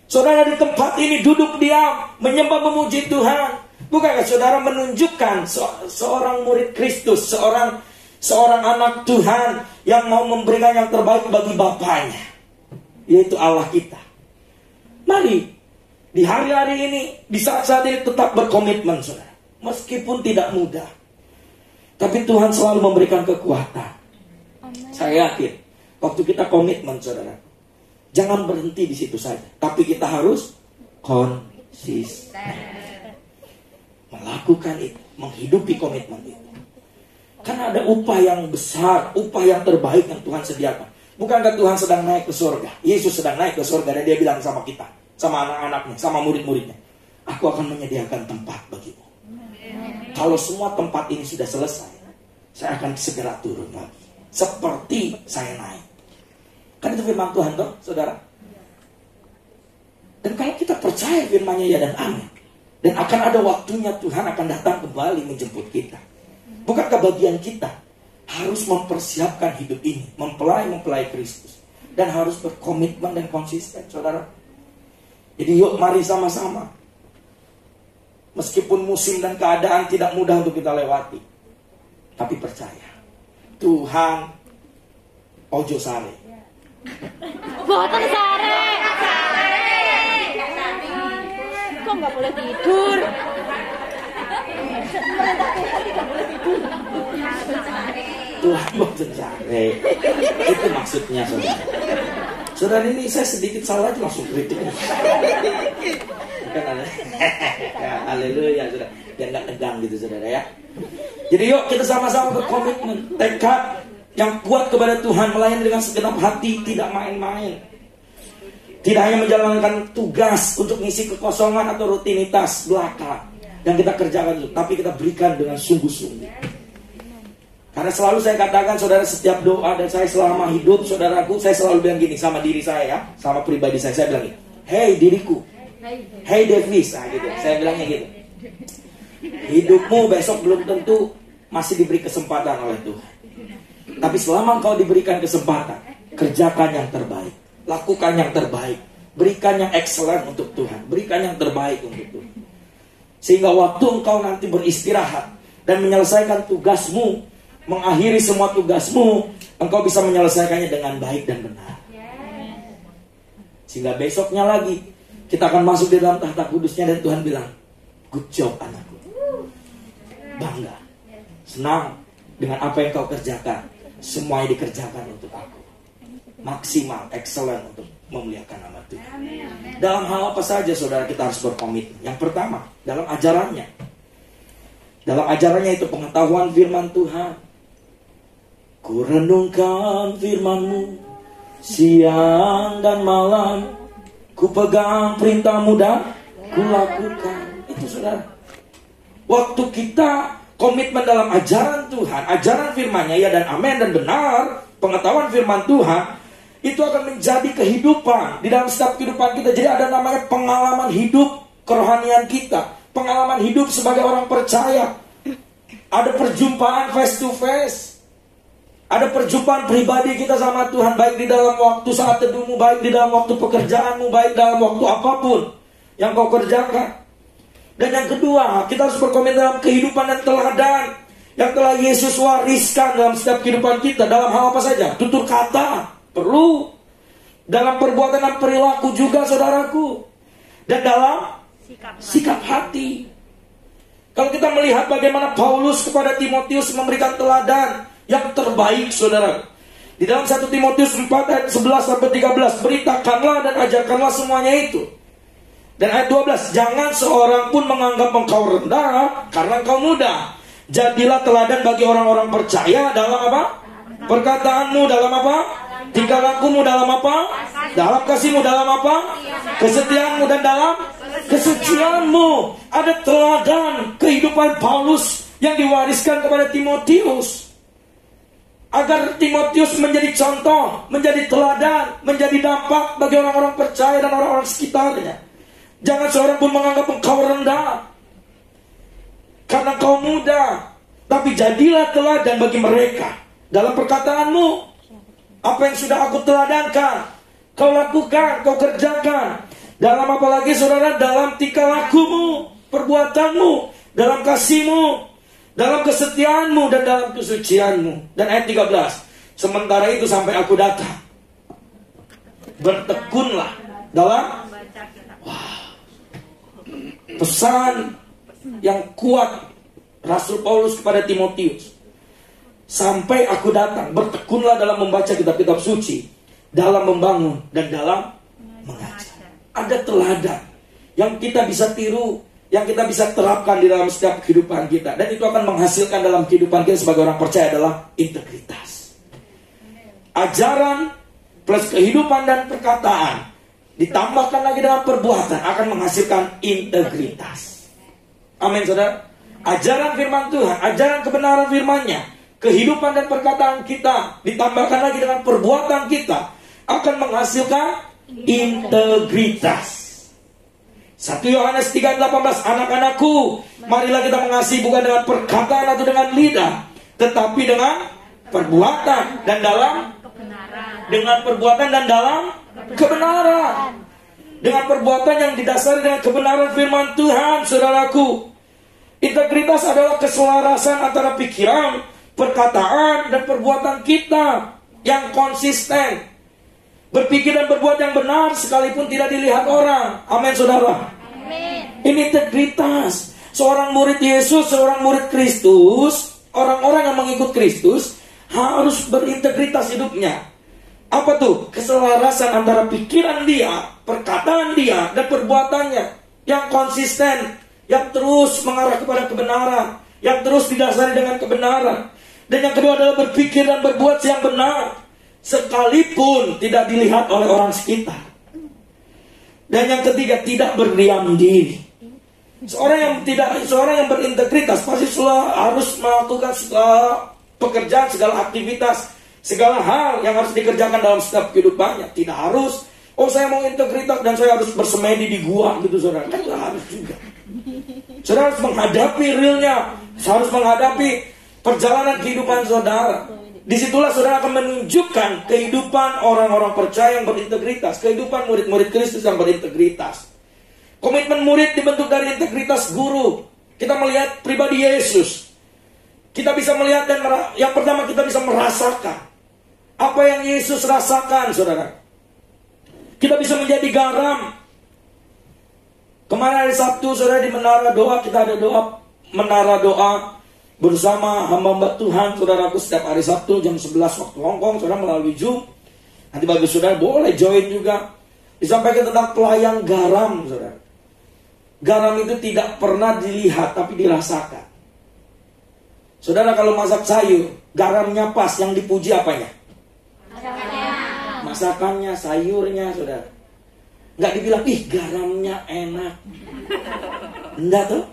Saudara di tempat ini duduk diam, menyembah memuji Tuhan. Bukankah saudara menunjukkan seorang murid Kristus, seorang anak Tuhan yang mau memberikan yang terbaik bagi Bapaknya, yaitu Allah kita. Mari di hari-hari ini, di saat-saat ini tetap berkomitmen, saudara. Meskipun tidak mudah, tapi Tuhan selalu memberikan kekuatan. Amen. Saya yakin, waktu kita komitmen, saudara, jangan berhenti di situ saja. Tapi kita harus konsisten melakukan itu, menghidupi komitmen itu. Karena ada upah yang besar, upah yang terbaik yang Tuhan sediakan. Bukankah Tuhan sedang naik ke surga? Yesus sedang naik ke surga dan dia bilang sama kita, sama anak-anaknya, sama murid-muridnya, aku akan menyediakan tempat bagimu. Kalau semua tempat ini sudah selesai, saya akan segera turun lagi, seperti saya naik. Kan itu firman Tuhan toh, saudara. Dan kalau kita percaya firman-Nya ya dan amin, dan akan ada waktunya Tuhan akan datang kembali menjemput kita. Bukankah bagian kita harus mempersiapkan hidup ini, mempelai Kristus, dan harus berkomitmen dan konsisten, saudara. Jadi yuk mari sama-sama. Meskipun musim dan keadaan tidak mudah untuk kita lewati, tapi percaya Tuhan ojo sare. Boten sare. Kok nggak boleh tidur? Perintah Tuhan tidak boleh tidur. Tuhan boten sare. Itu maksudnya, saudara. Saudara, ini saya sedikit salah aja langsung kritik. Kan ada. Ya, haleluya, saudara. Biar nggak tegang gitu, saudara ya. Jadi yuk kita sama-sama berkomitmen, tekad yang kuat kepada Tuhan, melayani dengan segenap hati, tidak main-main. Tidak hanya menjalankan tugas untuk ngisi kekosongan atau rutinitas belaka yang kita kerjakan itu, tapi kita berikan dengan sungguh-sungguh. Karena selalu saya katakan, saudara, setiap doa dan saya selama hidup, saudaraku, saya selalu bilang gini sama diri saya ya, sama pribadi saya bilang gini, hey diriku, hey Davis, nah gitu, saya bilangnya gitu. Hidupmu besok belum tentu masih diberi kesempatan oleh Tuhan. Tapi selama engkau diberikan kesempatan, kerjakan yang terbaik, lakukan yang terbaik, berikan yang excellent untuk Tuhan, berikan yang terbaik untuk Tuhan. Sehingga waktu engkau nanti beristirahat dan menyelesaikan tugasmu, mengakhiri semua tugasmu, engkau bisa menyelesaikannya dengan baik dan benar. Sehingga besoknya lagi kita akan masuk di dalam tahta kudusnya dan Tuhan bilang, good job anakku. Bangga, senang dengan apa yang kau kerjakan. Semuanya dikerjakan untuk aku. Maksimal, excellent untuk memuliakan nama Tuhan. Dalam hal apa saja saudara kita harus berkomitmen. Yang pertama, dalam ajarannya. Dalam ajarannya itu pengetahuan firman Tuhan. Ku renungkan firman-Mu siang dan malam. Ku pegang perintah-Mu dan ku lakukan. Itu saudara. Waktu kita komitmen dalam ajaran Tuhan, ajaran firman-Nya ya dan amin dan benar, pengetahuan firman Tuhan, itu akan menjadi kehidupan di dalam setiap kehidupan kita. Jadi ada namanya pengalaman hidup kerohanian kita, pengalaman hidup sebagai orang percaya. Ada perjumpaan face to face, ada perjumpaan pribadi kita sama Tuhan, baik di dalam waktu saat teduhmu, baik di dalam waktu pekerjaanmu, baik dalam waktu apapun yang kau kerjakan. Dan yang kedua, kita harus berkomitmen dalam kehidupan dan teladan yang telah Yesus wariskan dalam setiap kehidupan kita. Dalam hal apa saja? Tutur kata perlu, dalam perbuatan dan perilaku juga saudaraku, dan dalam sikap hati. Kalau kita melihat bagaimana Paulus kepada Timotius memberikan teladan yang terbaik saudara, di dalam 1 Timotius 4 ayat 11 sampai 13, beritakanlah dan ajarkanlah semuanya itu. Dan ayat 12, jangan seorang pun menganggap engkau rendah karena engkau muda. Jadilah teladan bagi orang-orang percaya dalam apa? Perkataanmu dalam apa? Tingkah lakumu dalam apa? Dalam kasihmu dalam apa? Kesetiaanmu dan dalam kesucianmu. Ada teladan kehidupan Paulus yang diwariskan kepada Timotius, agar Timotius menjadi contoh, menjadi teladan, menjadi dampak bagi orang-orang percaya dan orang-orang sekitarnya. Jangan seorang pun menganggap engkau rendah karena kau muda, tapi jadilah teladan bagi mereka dalam perkataanmu. Apa yang sudah aku teladankan, kau lakukan, kau kerjakan. Dalam apa lagi saudara? Dalam tingkah lakumu, perbuatanmu, dalam kasihmu, dalam kesetiaanmu, dan dalam kesucianmu. Dan ayat 13, sementara itu sampai aku datang, bertekunlah dalam pesan yang kuat Rasul Paulus kepada Timotius. Sampai aku datang, bertekunlah dalam membaca kitab-kitab suci, dalam membangun dan dalam mengajar. Ada teladan yang kita bisa tiru, yang kita bisa terapkan di dalam setiap kehidupan kita. Dan itu akan menghasilkan dalam kehidupan kita sebagai orang percaya adalah integritas. Ajaran plus kehidupan dan perkataan ditambahkan lagi dengan perbuatan akan menghasilkan integritas. Amin saudara. Ajaran firman Tuhan, ajaran kebenaran firman-Nya, kehidupan dan perkataan kita ditambahkan lagi dengan perbuatan kita akan menghasilkan integritas. 1 Yohanes 3:18, anak-anakku, marilah kita mengasihi bukan dengan perkataan atau dengan lidah, tetapi dengan perbuatan dan dalam dengan perbuatan dan dalam kebenaran. Dengan perbuatan yang didasari dengan kebenaran firman Tuhan, saudaraku. Integritas adalah keselarasan antara pikiran, perkataan, dan perbuatan kita yang konsisten. Berpikir dan berbuat yang benar sekalipun tidak dilihat orang. Amin saudara. Amin. Ini integritas. Seorang murid Yesus, seorang murid Kristus, orang-orang yang mengikut Kristus harus berintegritas hidupnya. Apa tuh? Keselarasan antara pikiran dia, perkataan dia, dan perbuatannya yang konsisten, yang terus mengarah kepada kebenaran, yang terus didasari dengan kebenaran. Dan yang kedua adalah berpikir dan berbuat yang benar, sekalipun tidak dilihat oleh orang sekitar. Dan yang ketiga, tidak berdiam diri. Seorang yang berintegritas pasti harus melakukan segala pekerjaan, segala aktivitas, segala hal yang harus dikerjakan dalam setiap kehidupannya. Tidak harus, saya mau integritas dan saya harus bersemedi di gua gitu, saudara. Kan tidak harus juga. Saudara harus menghadapi realnya, harus menghadapi perjalanan kehidupan saudara. Disitulah saudara akan menunjukkan kehidupan orang-orang percaya yang berintegritas, kehidupan murid-murid Kristus yang berintegritas. Komitmen murid dibentuk dari integritas guru. Kita melihat pribadi Yesus. Kita bisa melihat dan yang pertama kita bisa merasakan apa yang Yesus rasakan, saudara. Kita bisa menjadi garam. Kemarin hari Sabtu, saudara, di menara doa, kita ada doa menara doa bersama hamba-hamba Tuhan, saudaraku, setiap hari Sabtu jam 11 waktu Hongkong, saudara, melalui Zoom. Nanti bagi saudara boleh join juga. Disampaikan tentang pelayan garam, saudara. Garam itu tidak pernah dilihat, tapi dirasakan. Saudara, kalau masak sayur, garamnya pas, yang dipuji apanya? Masakannya, sayurnya, saudara. Nggak dibilang, ih garamnya enak. Enggak tuh.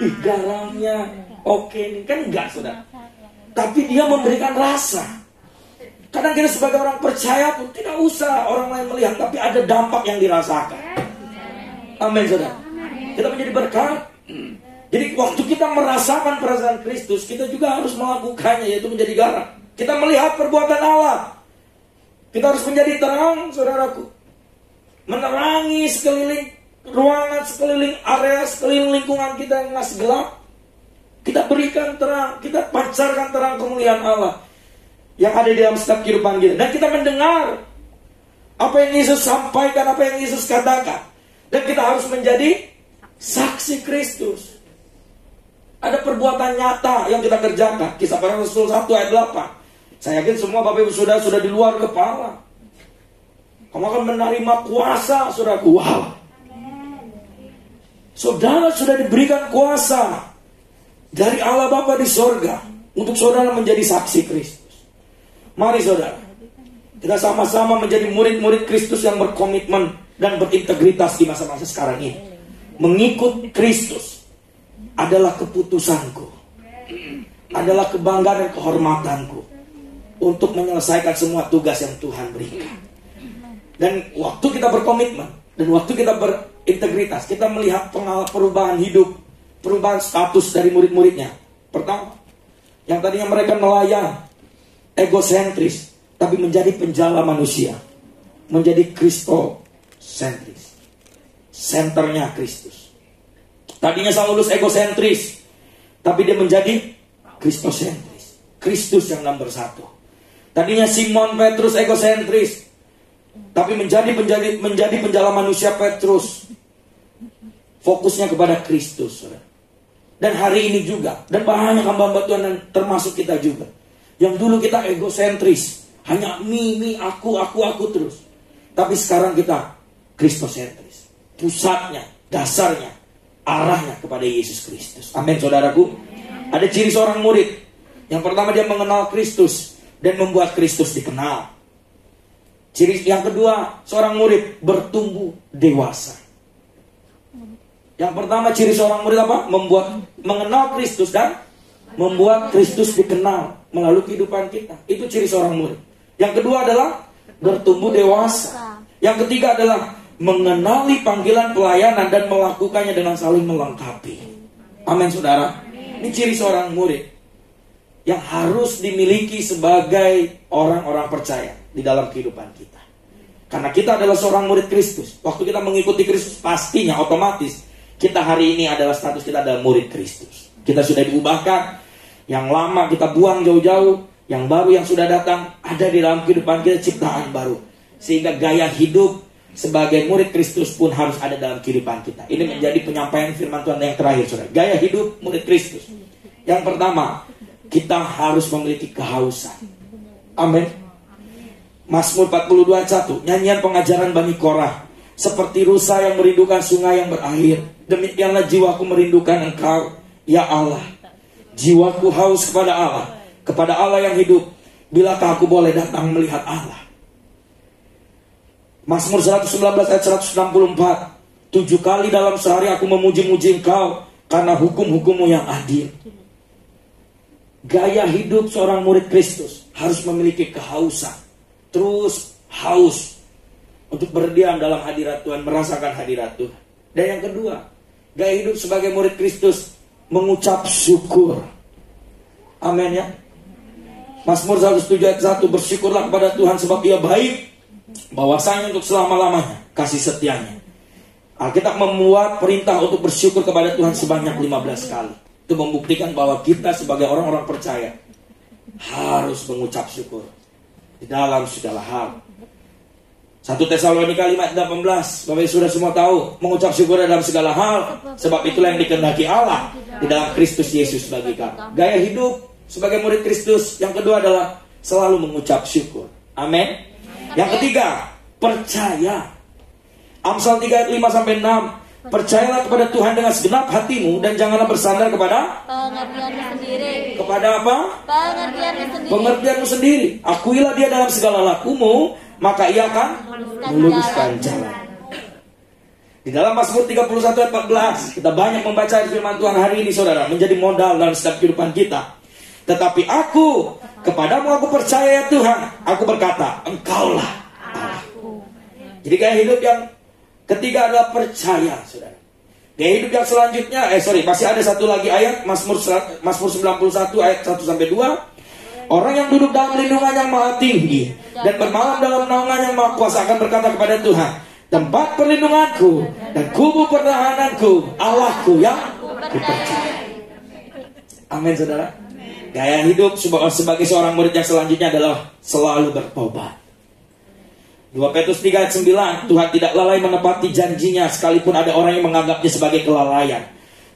Ih garamnya oke nih, kan enggak, saudara. Tapi dia memberikan rasa. Kadang kita sebagai orang percaya pun tidak usah orang lain melihat, tapi ada dampak yang dirasakan. Amin, saudara. Kita menjadi berkat. Jadi waktu kita merasakan perasaan Kristus, kita juga harus melakukannya, yaitu menjadi garam. Kita melihat perbuatan Allah. Kita harus menjadi terang, saudaraku. Menerangi sekeliling ruangan, sekeliling area, sekeliling lingkungan kita yang masih gelap. Kita berikan terang, kita pancarkan terang kemuliaan Allah yang ada di dalam setiap kehidupan kita. Dan kita mendengar apa yang Yesus sampaikan, apa yang Yesus katakan. Dan kita harus menjadi saksi Kristus. Ada perbuatan nyata yang kita kerjakan. Kisah Para Rasul 1 ayat 8. Saya yakin semua Bapak Ibu sudah di luar kepala. Kamu akan menerima kuasa, saudaraku. Wow. Saudara sudah diberikan kuasa dari Allah Bapa di sorga untuk saudara menjadi saksi Kristus. Mari saudara, kita sama-sama menjadi murid-murid Kristus yang berkomitmen dan berintegritas di masa-masa sekarang ini. Mengikut Kristus adalah keputusanku, adalah kebanggaan dan kehormatanku untuk menyelesaikan semua tugas yang Tuhan berikan. Dan waktu kita berkomitmen dan waktu kita berintegritas, kita melihat perubahan hidup, perubahan status dari murid-muridnya. Pertama, yang tadinya mereka nelayan, egosentris, tapi menjadi penjala manusia, menjadi kristosentris, senternya Kristus. Tadinya Saulus egosentris, tapi dia menjadi kristosentris, Kristus yang nomor 1. Tadinya Simon Petrus egosentris, tapi menjadi penjala manusia Petrus, fokusnya kepada Kristus. Dan hari ini juga, dan banyak hamba-hamba Tuhan, dan termasuk kita juga, yang dulu kita egosentris, hanya me, aku terus. Tapi sekarang kita kristosentris. Pusatnya, dasarnya, arahnya kepada Yesus Kristus. Amin, saudaraku. Ada ciri seorang murid. Yang pertama, dia mengenal Kristus dan membuat Kristus dikenal. Ciri yang kedua, seorang murid bertumbuh dewasa. Yang pertama, ciri seorang murid apa? Mengenal Kristus dan membuat Kristus dikenal melalui kehidupan kita. Itu ciri seorang murid. Yang kedua adalah bertumbuh dewasa. Yang ketiga adalah mengenali panggilan pelayanan dan melakukannya dengan saling melengkapi. Amin, saudara. Ini ciri seorang murid yang harus dimiliki sebagai orang-orang percaya di dalam kehidupan kita. Karena kita adalah seorang murid Kristus. Waktu kita mengikuti Kristus, pastinya otomatis kita hari ini adalah status kita adalah murid Kristus. Kita sudah diubahkan. Yang lama kita buang jauh-jauh. Yang baru yang sudah datang ada di dalam kehidupan kita, ciptaan baru. Sehingga gaya hidup sebagai murid Kristus pun harus ada dalam kehidupan kita. Ini menjadi penyampaian firman Tuhan yang terakhir, saudara. Gaya hidup murid Kristus. Yang pertama, kita harus memiliki kehausan. Amin. Mazmur 42:1, nyanyian pengajaran Bani Korah. Seperti rusa yang merindukan sungai yang berair, demikianlah jiwaku merindukan Engkau, ya Allah. Jiwaku haus kepada Allah yang hidup. Bilakah aku boleh datang melihat Allah? Mazmur 119 ayat 164. 7 kali dalam sehari aku memuji-muji Engkau karena hukum-hukum-Mu yang adil. Gaya hidup seorang murid Kristus harus memiliki kehausan. Terus haus untuk berdiam dalam hadirat Tuhan, merasakan hadirat Tuhan. Dan yang kedua, gaya hidup sebagai murid Kristus mengucap syukur. Amin ya. Mazmur 107 ayat 1, bersyukurlah kepada Tuhan sebab Ia baik, bahwasanya untuk selama-lamanya kasih setianya. Alkitab memuat perintah untuk bersyukur kepada Tuhan sebanyak 15 kali. Itu membuktikan bahwa kita sebagai orang-orang percaya harus mengucap syukur di dalam segala hal. 1 Tesalonika 5 ayat 18, Bapak Ibu sudah semua tahu, mengucap syukur dalam segala hal, sebab itulah yang dikehendaki Allah di dalam Kristus Yesus bagi kamu. Gaya hidup sebagai murid Kristus yang kedua adalah selalu mengucap syukur. Amin. Yang ketiga, percaya. Amsal 3 ayat 5-6, percayalah kepada Tuhan dengan segenap hatimu dan janganlah bersandar kepada pengertianmu sendiri. Kepada apa? Pengertianmu sendiri. Pengertianmu sendiri. Akuilah Dia dalam segala lakumu, maka Ia akan meluruskan jalan. Di dalam Mazmur 31 ayat 14, kita banyak membaca firman Tuhan hari ini, saudara, menjadi modal dalam setiap kehidupan kita. Tetapi aku, kepadamu aku percaya ya Tuhan. Aku berkata, Engkaulah Allahku. Jadi gaya hidup yang ketiga adalah percaya, saudara. Gaya hidup yang selanjutnya, masih ada satu lagi ayat, Mazmur 91 ayat 1-2. Orang yang duduk dalam lindungan yang maha tinggi dan bermalam dalam naungan yang maha kuasa akan berkata kepada Tuhan, tempat perlindunganku dan kubu pertahananku, Allahku yang kupercaya. Amin, saudara. Gaya hidup sebagai seorang murid yang selanjutnya adalah selalu bertobat. 2 Petrus 3 ayat 9, Tuhan tidak lalai menepati janjinya sekalipun ada orang yang menganggapnya sebagai kelalaian.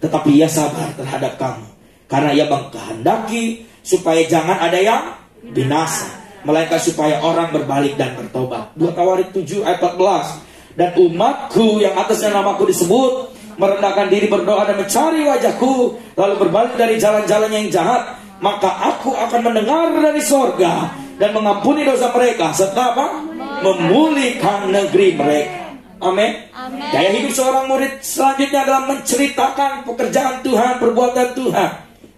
Tetapi Ia sabar terhadap kamu, karena Ia mengkehendaki supaya jangan ada yang binasa, melainkan supaya orang berbalik dan bertobat. 2 Tawarik 7 ayat 14, dan umatku yang atasnya namaku disebut merendahkan diri, berdoa dan mencari wajahku, lalu berbalik dari jalan-jalannya yang jahat, maka aku akan mendengar dari sorga dan mengampuni dosa mereka, serta apa? Memulihkan negeri mereka. Amin. Gaya hidup seorang murid selanjutnya adalah menceritakan pekerjaan Tuhan, perbuatan Tuhan.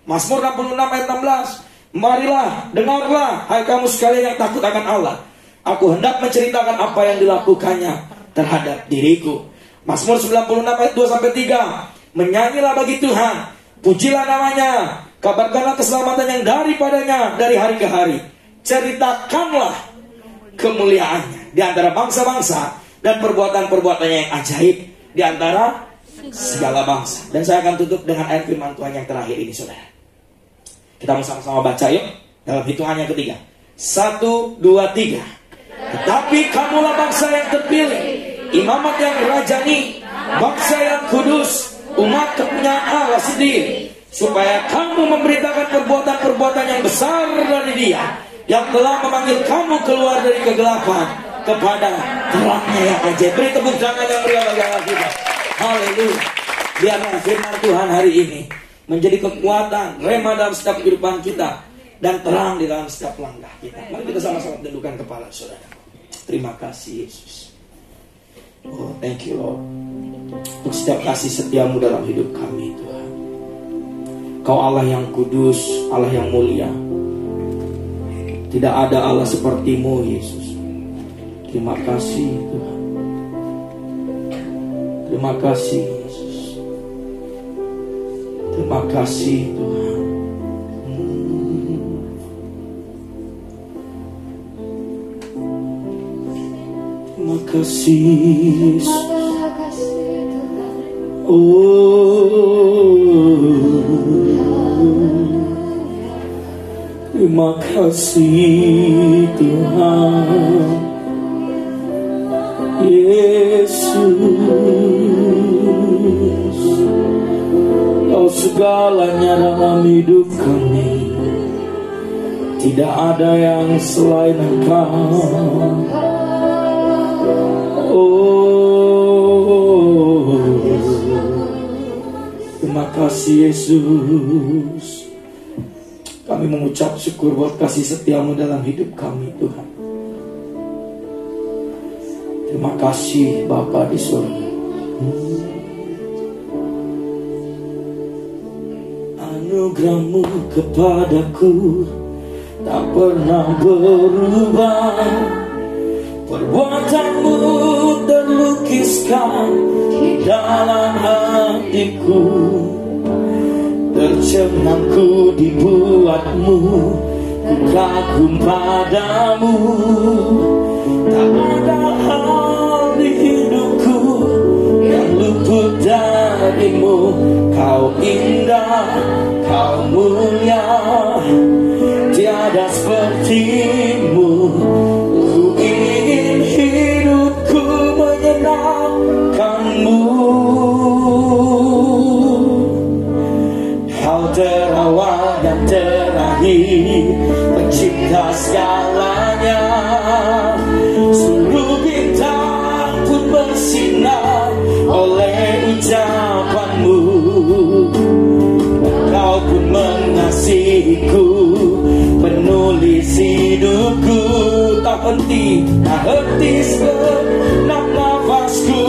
Mazmur 66 ayat 16, marilah, dengarlah, hai kamu sekalian yang takut akan Allah. Aku hendak menceritakan apa yang dilakukannya terhadap diriku. Mazmur 96 ayat 2-3, menyanyilah bagi Tuhan, pujilah namanya, kabarkanlah keselamatan yang daripadanya dari hari ke hari. Ceritakanlah kemuliaannya di antara bangsa-bangsa dan perbuatan-perbuatannya yang ajaib di antara segala bangsa. Dan saya akan tutup dengan ayat firman Tuhan yang terakhir ini, saudara. Kita mau sama-sama baca yuk dalam hitungan yang ketiga. 1, 2, 3. Tetapi kamulah bangsa yang terpilih, imamat yang rajani, bangsa yang kudus, umat kepunyaan Allah sendiri, supaya kamu memberitakan perbuatan-perbuatan yang besar dari Dia yang telah memanggil kamu keluar dari kegelapan kepada terangnya yang ajaib. Beri tepuk tangan yang meriah bagi Allah kita. Haleluya. Biarlah firman Tuhan hari ini menjadi kekuatan, rema dalam setiap kehidupan kita, dan terang di dalam setiap langkah kita. Mari kita sama-sama tundukkan kepala, saudara. Terima kasih Yesus. Oh, thank you Lord, untuk setiap kasih setiamu dalam hidup kami, Tuhan. Kau Allah yang kudus, Allah yang mulia. Tidak ada Allah sepertimu, Yesus. Terima kasih Tuhan. Terima kasih Yesus. Terima kasih Tuhan. Terima kasih Yesus. Terima kasih Tuhan Yesus. Kau segalanya dalam hidup kami, tidak ada yang selain Engkau. Terima kasih Yesus. Kami mengucap syukur buat kasih setiamu dalam hidup kami Tuhan. Terima kasih Bapa di surga. Anugerahmu kepadaku tak pernah berubah. Perbuatanmu terlukiskan di dalam hatiku. Tercengangku dibuatmu, ku kagum padamu. Tak ada hal di hidupku yang luput darimu. Kau indah, kau mulia, tiada sepertimu. Ku ingin hidupku menyenangkanmu. Kau terawal dan terakhir, pencipta segalanya. Seluruh bintang pun bersinar oleh ucapanmu. Kau pun mengasihiku, penulis hidupku. Tak henti segenap nafasku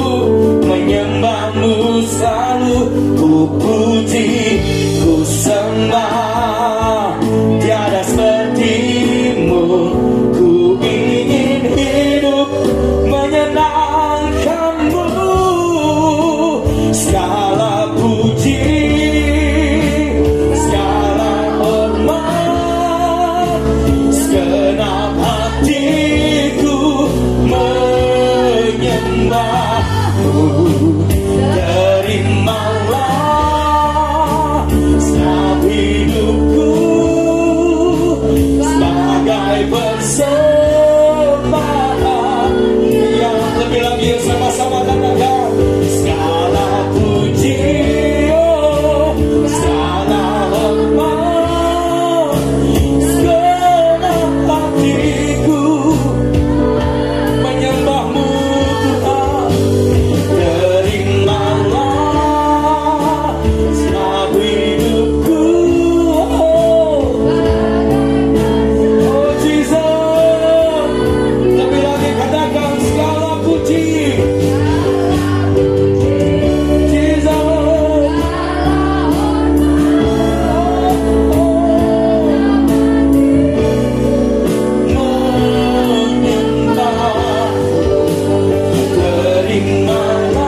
menyembahmu selalu. Ku puji, ku sembah, tiada sepertimu. Ku ingin hidup menyenangkanmu. Segala puji, segala hormat, segenap hatiku menyembahmu. Terimalah setiap hidupku sebagai persembahan. Yang lebih lagi sama-sama katakan segala puji, segala hormat, segenap hatiku menyembahmu Tuhan. Terimalah setiap hidupku, oh Jesus. Lebih lagi katakan segala puji, Jesus. Menyembah, terimalah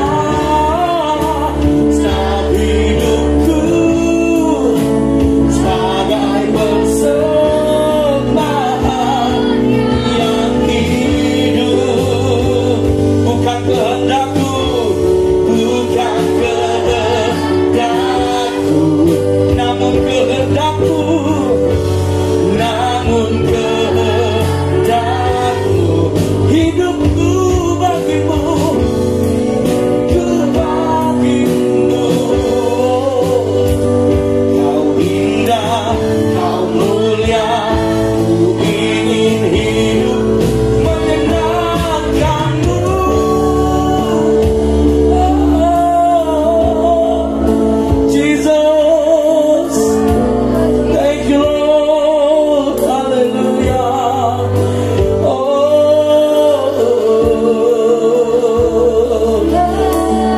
setiap hidupku sebagai persembahan yang hidup. Bukan kehendakku, bukan kehendakku, namun kehendakmu, namun kehendakmu. Hidupku bagimu, ku bagimu. Kau indah, kau mulia, ku ingin hidup menyenangkanmu. Jesus, thank you Lord, hallelujah.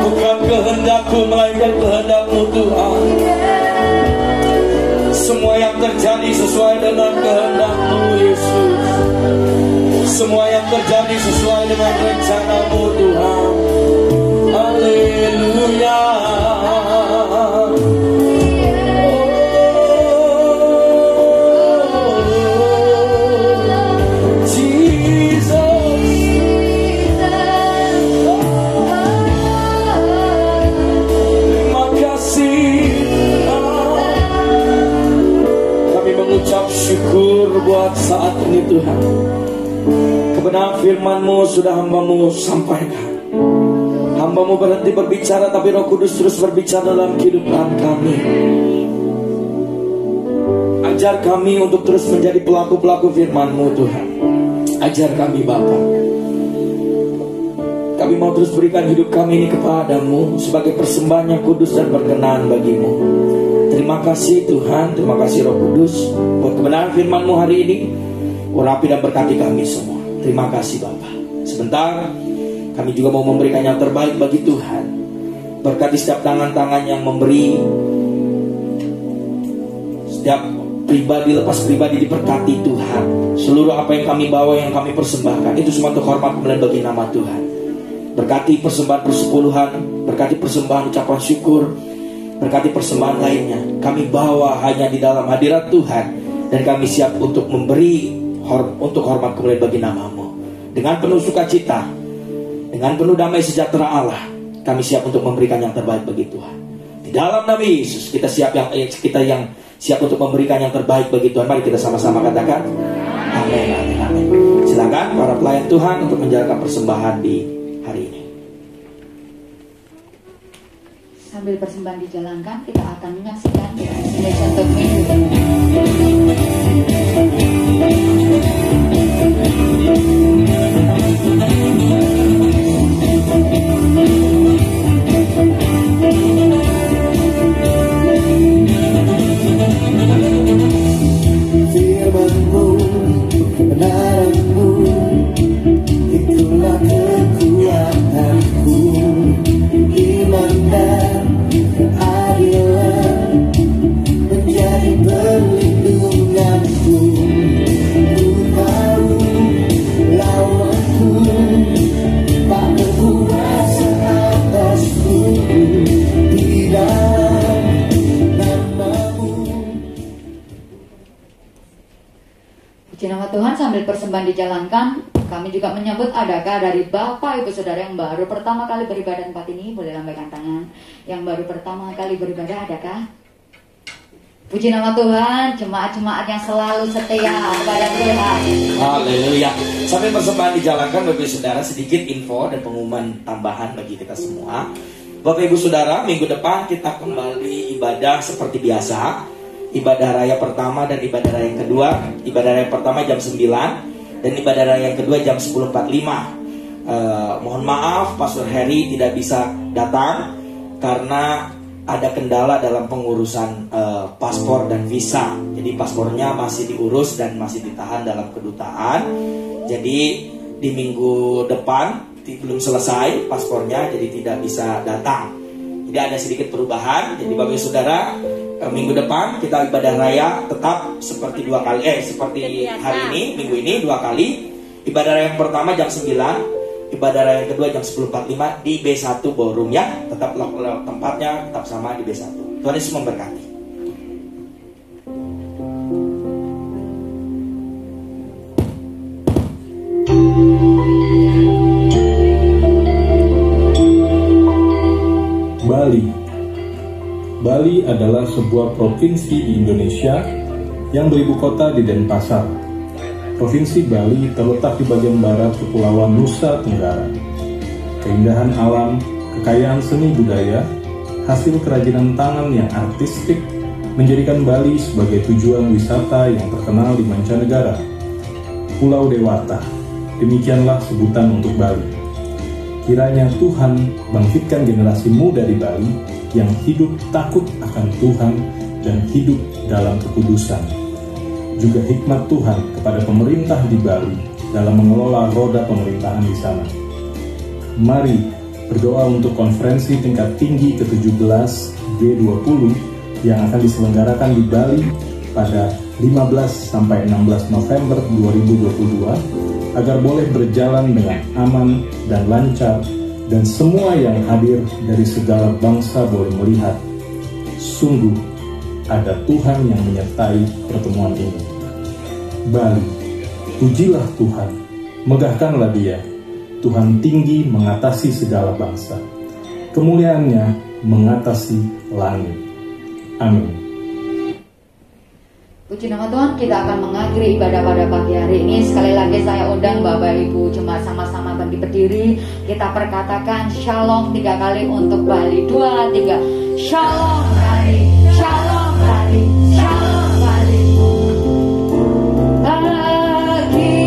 Bukan kehendakku melainkan kehendakmu Tuhan. Semua yang terjadi sesuai dengan kehendakmu Yesus. Semua yang terjadi sesuai dengan rencanamu Tuhan. Haleluya. Terima kasih. Kami mengucap syukur buat saat ini Tuhan. Kebenaran firman-Mu sudah hamba-Mu sampaikan. Hamba-Mu berhenti berbicara, tapi Roh Kudus terus berbicara dalam kehidupan kami. Ajar kami untuk terus menjadi pelaku-pelaku firman-Mu Tuhan. Ajar kami Bapa. Kami mau terus berikan hidup kami ini kepada-Mu sebagai persembahan yang kudus dan berkenan bagi-Mu. Terima Terima kasih Tuhan, terima kasih Roh Kudus buat kebenaran firman-Mu hari ini. Urapi dan berkati kami semua. Terima kasih Bapa. Sebentar kami juga mau memberikan yang terbaik bagi Tuhan. Berkati setiap tangan-tangan yang memberi, setiap pribadi lepas pribadi diberkati Tuhan. Seluruh apa yang kami bawa, yang kami persembahkan, itu semua untuk hormat kemuliaan bagi nama Tuhan. Berkati persembahan persepuluhan, berkati persembahan ucapan syukur, berkati persembahan lainnya. Kami bawa hanya di dalam hadirat Tuhan, dan kami siap untuk memberi untuk hormat kemuliaan bagi nama-Mu. Dengan penuh sukacita, dengan penuh damai sejahtera Allah, kami siap untuk memberikan yang terbaik bagi Tuhan. Di dalam nama Yesus kita siap siap untuk memberikan yang terbaik bagi Tuhan. Mari kita sama-sama katakan amin, amin, amin. Silakan para pelayan Tuhan untuk menjalankan persembahan di hari ini. Sambil persembahan dijalankan, kita akan menyaksikan Nation Talk Minggu. Firman-Mu, kebenaran-Mu, itulah kekuatanku. Iman dan keadilan menjadi perlindunganku. Ku tahu lawanku tak berkuasa atasku. Di dalam nama-Mu. Puji nama Tuhan. Sambil persembahan dijalankan, kami juga menyambut adakah dari Bapak Ibu Saudara yang baru pertama kali beribadah tempat ini, boleh lambaikan tangan. Yang baru pertama kali beribadah adakah? Puji nama Tuhan, jemaat-jemaat yang selalu setia kepada Tuhan. Haleluya. Sambil persembahan dijalankan, Bapak Ibu Saudara, sedikit info dan pengumuman tambahan bagi kita semua. Bapak Ibu Saudara, minggu depan kita kembali ibadah seperti biasa. Ibadah raya pertama dan ibadah raya yang kedua. Ibadah raya pertama jam 9 dan ibadah raya yang kedua jam 10.45. Mohon maaf Pastor Harry tidak bisa datang karena ada kendala dalam pengurusan paspor dan visa. Jadi paspornya masih diurus dan masih ditahan dalam kedutaan. Jadi di minggu depan belum selesai paspornya, jadi tidak bisa datang. Jadi ada sedikit perubahan. Jadi Bapak Ibu Saudara, minggu depan kita ibadah raya tetap seperti dua kali, seperti hari ini, minggu ini 2 kali. Ibadah raya yang pertama jam 9, ibadah raya yang kedua jam 10.45 di B1 Ballroom ya. Tetap tempatnya tetap sama di B1. Tuhan Yesus memberkati. Bali adalah sebuah provinsi di Indonesia yang beribu kota di Denpasar. Provinsi Bali terletak di bagian barat Kepulauan Nusa Tenggara. Keindahan alam, kekayaan seni budaya, hasil kerajinan tangan yang artistik menjadikan Bali sebagai tujuan wisata yang terkenal di mancanegara. Pulau Dewata, demikianlah sebutan untuk Bali. Kiranya Tuhan bangkitkan generasi muda di Bali yang hidup takut akan Tuhan dan hidup dalam kekudusan. Juga hikmat Tuhan kepada pemerintah di Bali dalam mengelola roda pemerintahan di sana. Mari berdoa untuk konferensi tingkat tinggi ke-17 G20 yang akan diselenggarakan di Bali pada 15 sampai 16 November 2022 agar boleh berjalan dengan aman dan lancar, dan semua yang hadir dari segala bangsa boleh melihat sungguh ada Tuhan yang menyertai pertemuan ini. Bali, pujilah Tuhan, megahkanlah Dia. Tuhan tinggi mengatasi segala bangsa, kemuliaannya mengatasi langit. Amin. Puji nama Tuhan, kita akan mengakhiri ibadah pada pagi hari ini. Sekali lagi saya undang Bapak Ibu jemaat sama-sama berdiri. Kita perkatakan shalom 3 kali untuk Bali. 2, 3. Shalom Bali, shalom Bali, shalom Bali. Bagi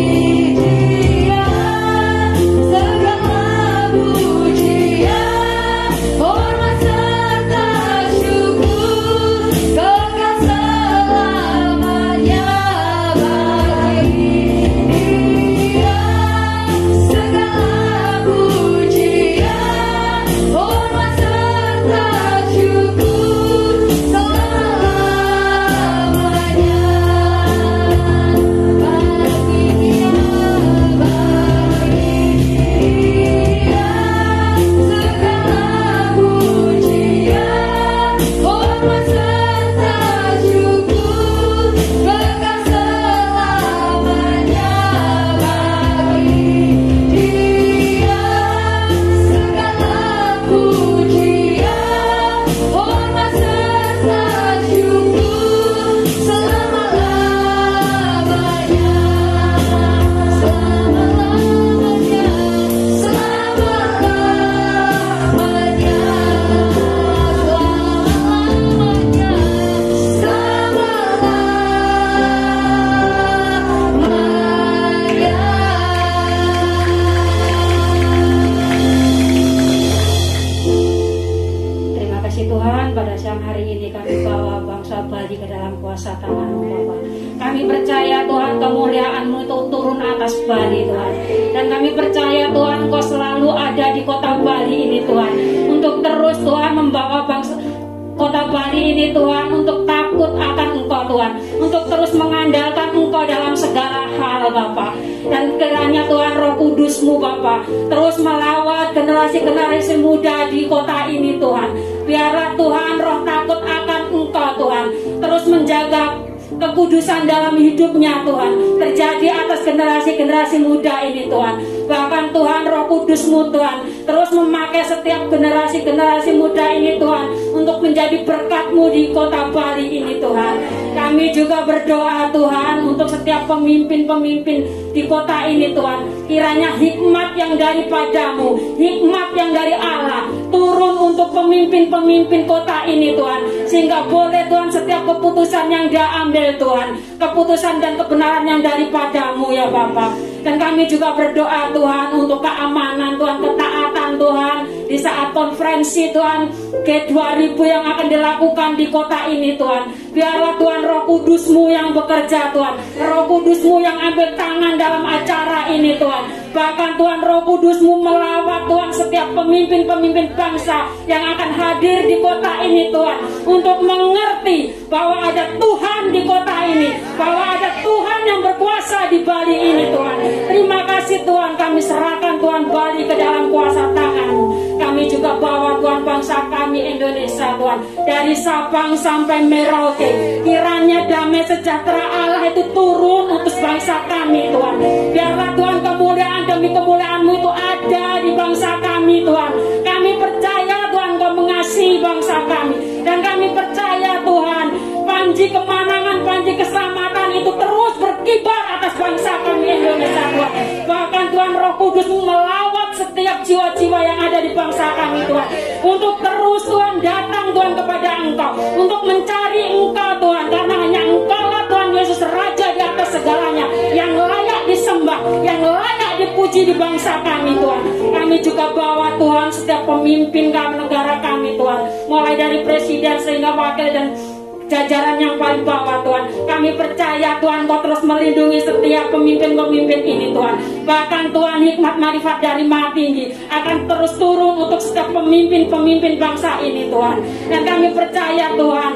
Dia segala pujian, hormat serta syukur. bangsa Bali ke dalam kuasa tangan-Mu Bapa. Kami percaya Tuhan kemuliaan-Mu itu turun atas Bali Tuhan. Dan kami percaya Tuhan Engkau selalu ada di kota Bali ini Tuhan, untuk terus Tuhan membawa bangsa kota Bali ini Tuhan untuk takut akan Engkau Tuhan, untuk terus mengandalkan Engkau dalam segala hal Bapa. Dan kiranya Tuhan Roh Kudus-Mu Bapa terus melawat generasi-generasi muda di kota ini Tuhan. Biarlah Tuhan roh takut akan Engkau Tuhan terus menjaga kekudusan dalam hidupnya Tuhan terjadi atas generasi-generasi muda ini Tuhan. Bahkan Tuhan Roh Kudus-Mu Tuhan terus memakai setiap generasi-generasi muda ini Tuhan untuk menjadi berkat-Mu di kota Bali ini Tuhan. Kami juga berdoa Tuhan untuk setiap pemimpin-pemimpin di kota ini Tuhan. Kiranya hikmat yang daripada-Mu, hikmat yang dari Allah turun untuk pemimpin-pemimpin kota ini Tuhan, sehingga boleh Tuhan setiap keputusan yang dia ambil Tuhan, keputusan dan kebenaran yang daripada-Mu ya Bapa. Dan kami juga berdoa Tuhan untuk keamanan Tuhan, ketaatan Tuhan di saat konferensi Tuhan G2000 yang akan dilakukan di kota ini Tuhan. Biarlah Tuhan Roh Kudus-Mu yang bekerja Tuhan, Roh Kudus-Mu yang ambil tangan dalam acara ini Tuhan. Bahkan Tuhan Roh Kudus-Mu melawat Tuhan setiap pemimpin-pemimpin bangsa yang akan hadir di kota ini Tuhan, untuk mengerti bahwa ada Tuhan di kota ini, bahwa ada Tuhan yang berkuasa di Bali ini Tuhan. Terima kasih Tuhan, kami serahkan Tuhan Bali ke dalam kuasa tangan-Mu. Kami juga bawa Tuhan bangsa kami Indonesia Tuhan, dari Sabang sampai Merauke. Kiranya damai sejahtera Allah itu turun untuk bangsa kami Tuhan. Biarlah Tuhan kemuliaan demi kemuliaan-Mu itu ada di bangsa kami Tuhan. Kami percaya Tuhan Kau mengasihi bangsa kami. Dan kami percaya Tuhan panji kemenangan, panji keselamatan itu terus berkibar atas bangsa kami Indonesia Tuhan. Bahkan Tuhan Roh Kudus-Mu melawat setiap jiwa-jiwa yang ada di bangsa kami Tuhan, untuk terus Tuhan datang Tuhan kepada Engkau, untuk mencari Engkau Tuhan, karena hanya Engkau lah Tuhan Yesus Raja di atas segalanya, yang layak disembah, yang layak dipuji di bangsa kami Tuhan. Kami juga bawa Tuhan setiap pemimpin negara kami Tuhan, mulai dari presiden sehingga wakil dan jajaran yang paling bawah Tuhan. Kami percaya Tuhan Kau terus melindungi setiap pemimpin-pemimpin ini Tuhan. Bahkan Tuhan hikmat marifat dari Maha Tinggi akan terus turun untuk setiap pemimpin-pemimpin bangsa ini Tuhan. Dan kami percaya Tuhan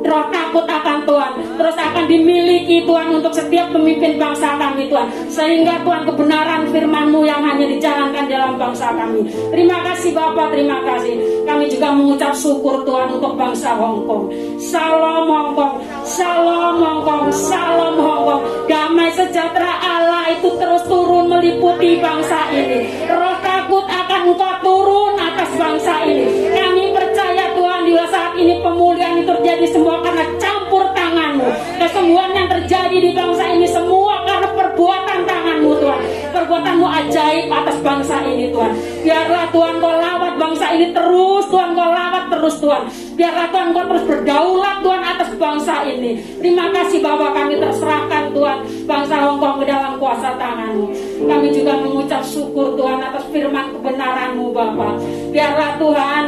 roh takut akan Tuhan terus akan dimiliki Tuhan untuk setiap pemimpin bangsa kami Tuhan, sehingga Tuhan kebenaran firman-Mu yang hanya dijalankan dalam bangsa kami. Terima kasih Bapak, terima kasih. Kami juga mengucap syukur Tuhan untuk bangsa Hong Kong. Salam Hong Kong, salam Hong Kong, salam Hong Kong. Damai sejahtera Allah itu terus turun meliputi bangsa ini. Roh takut akan Engkau turun atas bangsa ini. Kami percaya Tuhan di saat ini pemulihan itu terjadi semua karena campur tangan-Mu. Kesembuhan yang terjadi di bangsa ini semua karena perbuatan tangan-Mu Tuhan. Perbuatan-Mu ajaib atas bangsa ini Tuhan. Biarlah Tuhan Kau lawat bangsa ini terus Tuhan, Kau lawat terus Tuhan. Biarlah Tuhan Kau terus berdaulat Tuhan atas bangsa ini. Terima kasih Bapak, kami terserahkan Tuhan bangsa Hong Kong ke dalam kuasa tangan-Mu. Kami juga mengucap syukur Tuhan atas firman kebenaran-Mu Bapak. Biarlah Tuhan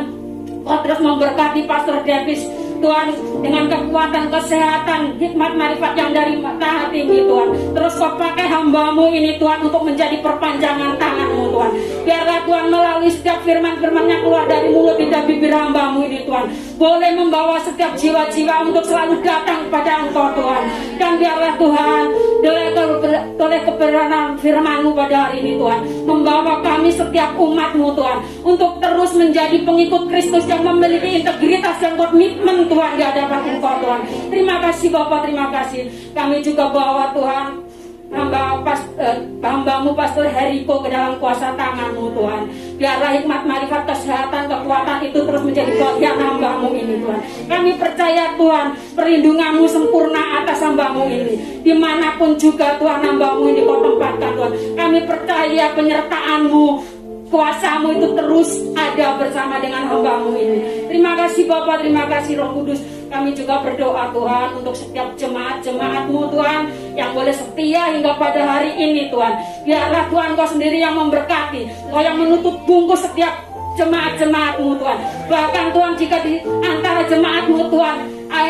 Kau terus memberkati Pastor Davis Tuhan, dengan kekuatan, kesehatan, hikmat, marifat yang dari Maha Tinggi Tuhan. Terus Kau pakai hamba-Mu ini Tuhan untuk menjadi perpanjangan tangan-Mu Tuhan. Biarlah Tuhan melalui setiap firman-firman yang keluar dari mulut dan bibir hamba-Mu ini Tuhan, boleh membawa setiap jiwa-jiwa untuk selalu datang kepada Engkau Tuhan. Dan biarlah Tuhan oleh kebenaran firman-Mu pada hari ini Tuhan, membawa kami setiap umat-Mu Tuhan untuk terus menjadi pengikut Kristus yang memiliki integritas dan komitmen Tuhan di hadapan Engkau Tuhan. Terima kasih Bapak, terima kasih. Kami juga bawa Tuhan hamba-Mu Pastor Heriko ke dalam kuasa tangan-Mu Tuhan. Biarlah hikmat, marifat, kesehatan, kekuatan itu terus menjadi bagian hamba-Mu ini Tuhan. Kami percaya Tuhan perlindungan-Mu sempurna atas hamba-Mu ini. Dimanapun juga Tuhan hamba-Mu ini Kau tempatkan Tuhan. Kami percaya penyertaan-Mu, kuasa-Mu itu terus ada bersama dengan hamba-Mu ini. Terima kasih Bapak, terima kasih Roh Kudus. Kami juga berdoa Tuhan untuk setiap jemaat-jemaat-Mu Tuhan yang boleh setia hingga pada hari ini Tuhan. Biarlah Tuhan Kau sendiri yang memberkati, Kau yang menutup bungkus setiap jemaat-jemaat-Mu Tuhan. Bahkan Tuhan jika di antara antara jemaat-Mu Tuhan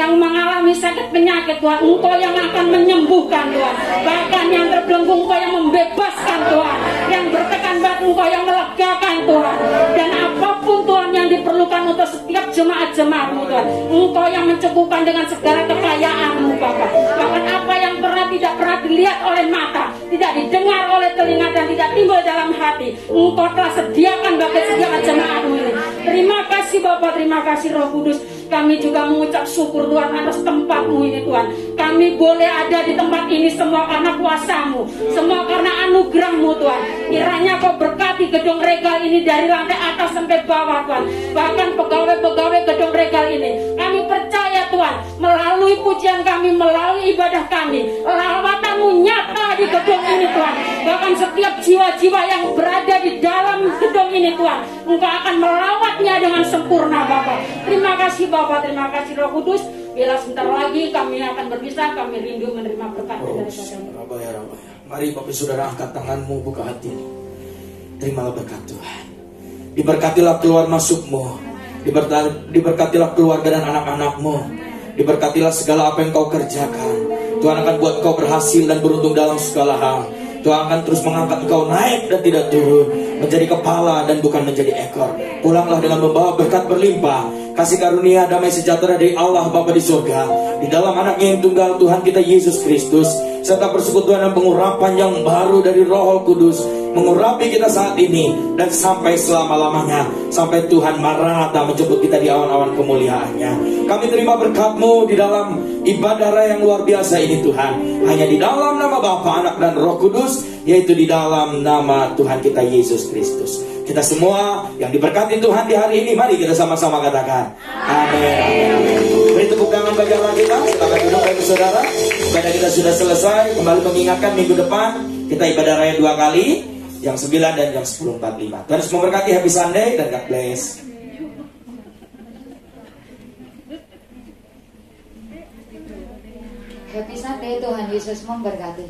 yang mengalami sakit penyakit Tuhan, Engkau yang akan menyembuhkan Tuhan. Bahkan yang terbelenggu Engkau yang membebaskan Tuhan, yang bertekan batu Engkau yang melegakan Tuhan. Dan apapun Tuhan yang diperlukan untuk setiap jemaat-jemaat-Mu Tuhan, Engkau yang mencukupkan dengan segala kekayaan-Mu Bapa. Bahkan apa yang tidak pernah dilihat oleh mata, tidak didengar oleh telinga, dan tidak timbul dalam hati, Engkau telah sediakan bagi setiap jemaat-Mu ini. Terima kasih Bapa, terima kasih Roh Kudus. Kami juga mengucap syukur Tuhan atas tempat-Mu ini Tuhan. Kami boleh ada di tempat ini semua karena kuasa-Mu, semua karena anugerah-Mu Tuhan. Kiranya Kau berkati gedung regal ini dari lantai atas sampai bawah Tuhan. Bahkan pegawai-pegawai gedung regal ini, kami percaya Tuhan, melalui pujian kami, melalui ibadah kami, lawatan-Mu nyata di gedung ini Tuhan. Bahkan setiap jiwa-jiwa yang berada di dalam gedung ini Tuhan, Engkau akan melawatnya dengan sempurna Bapa. Terima kasih Bapa, terima kasih Roh Kudus. Bila sebentar lagi kami akan berpisah, kami rindu menerima berkat daripada-Mu. Mari Bapak Saudara angkat tanganmu, buka hatimu. Terimalah berkat Tuhan. Diberkatilah keluar masukmu, diberkatilah keluarga dan anak-anakmu, diberkatilah segala apa yang kau kerjakan. Tuhan akan buat kau berhasil dan beruntung dalam segala hal. Tuhan akan terus mengangkat engkau naik dan tidak turun, menjadi kepala dan bukan menjadi ekor. Pulanglah dengan membawa berkat berlimpah, kasih karunia damai sejahtera dari Allah Bapa di surga, di dalam anaknya yang tunggal Tuhan kita Yesus Kristus, serta persekutuan dan pengurapan yang baru dari Roh Kudus mengurapi kita saat ini dan sampai selama-lamanya, sampai Tuhan Maranatha menjemput kita di awan-awan kemuliaannya. Kami terima berkat-Mu di dalam ibadah raya yang luar biasa ini Tuhan, hanya di dalam nama Bapa, Anak dan Roh Kudus, yaitu di dalam nama Tuhan kita Yesus Kristus. Kita semua yang diberkati Tuhan di hari ini, mari kita sama-sama katakan amin. Beri tepuk tangan bagi Allah kita. Silakan duduk bagi saudara. Ibadah kita sudah selesai. Kembali mengingatkan minggu depan kita ibadah raya 2 kali, jam 9 dan jam 10.45. Tuhan Yesus memberkati. Happy Sunday dan God bless. Happy Sunday, Tuhan Yesus memberkati.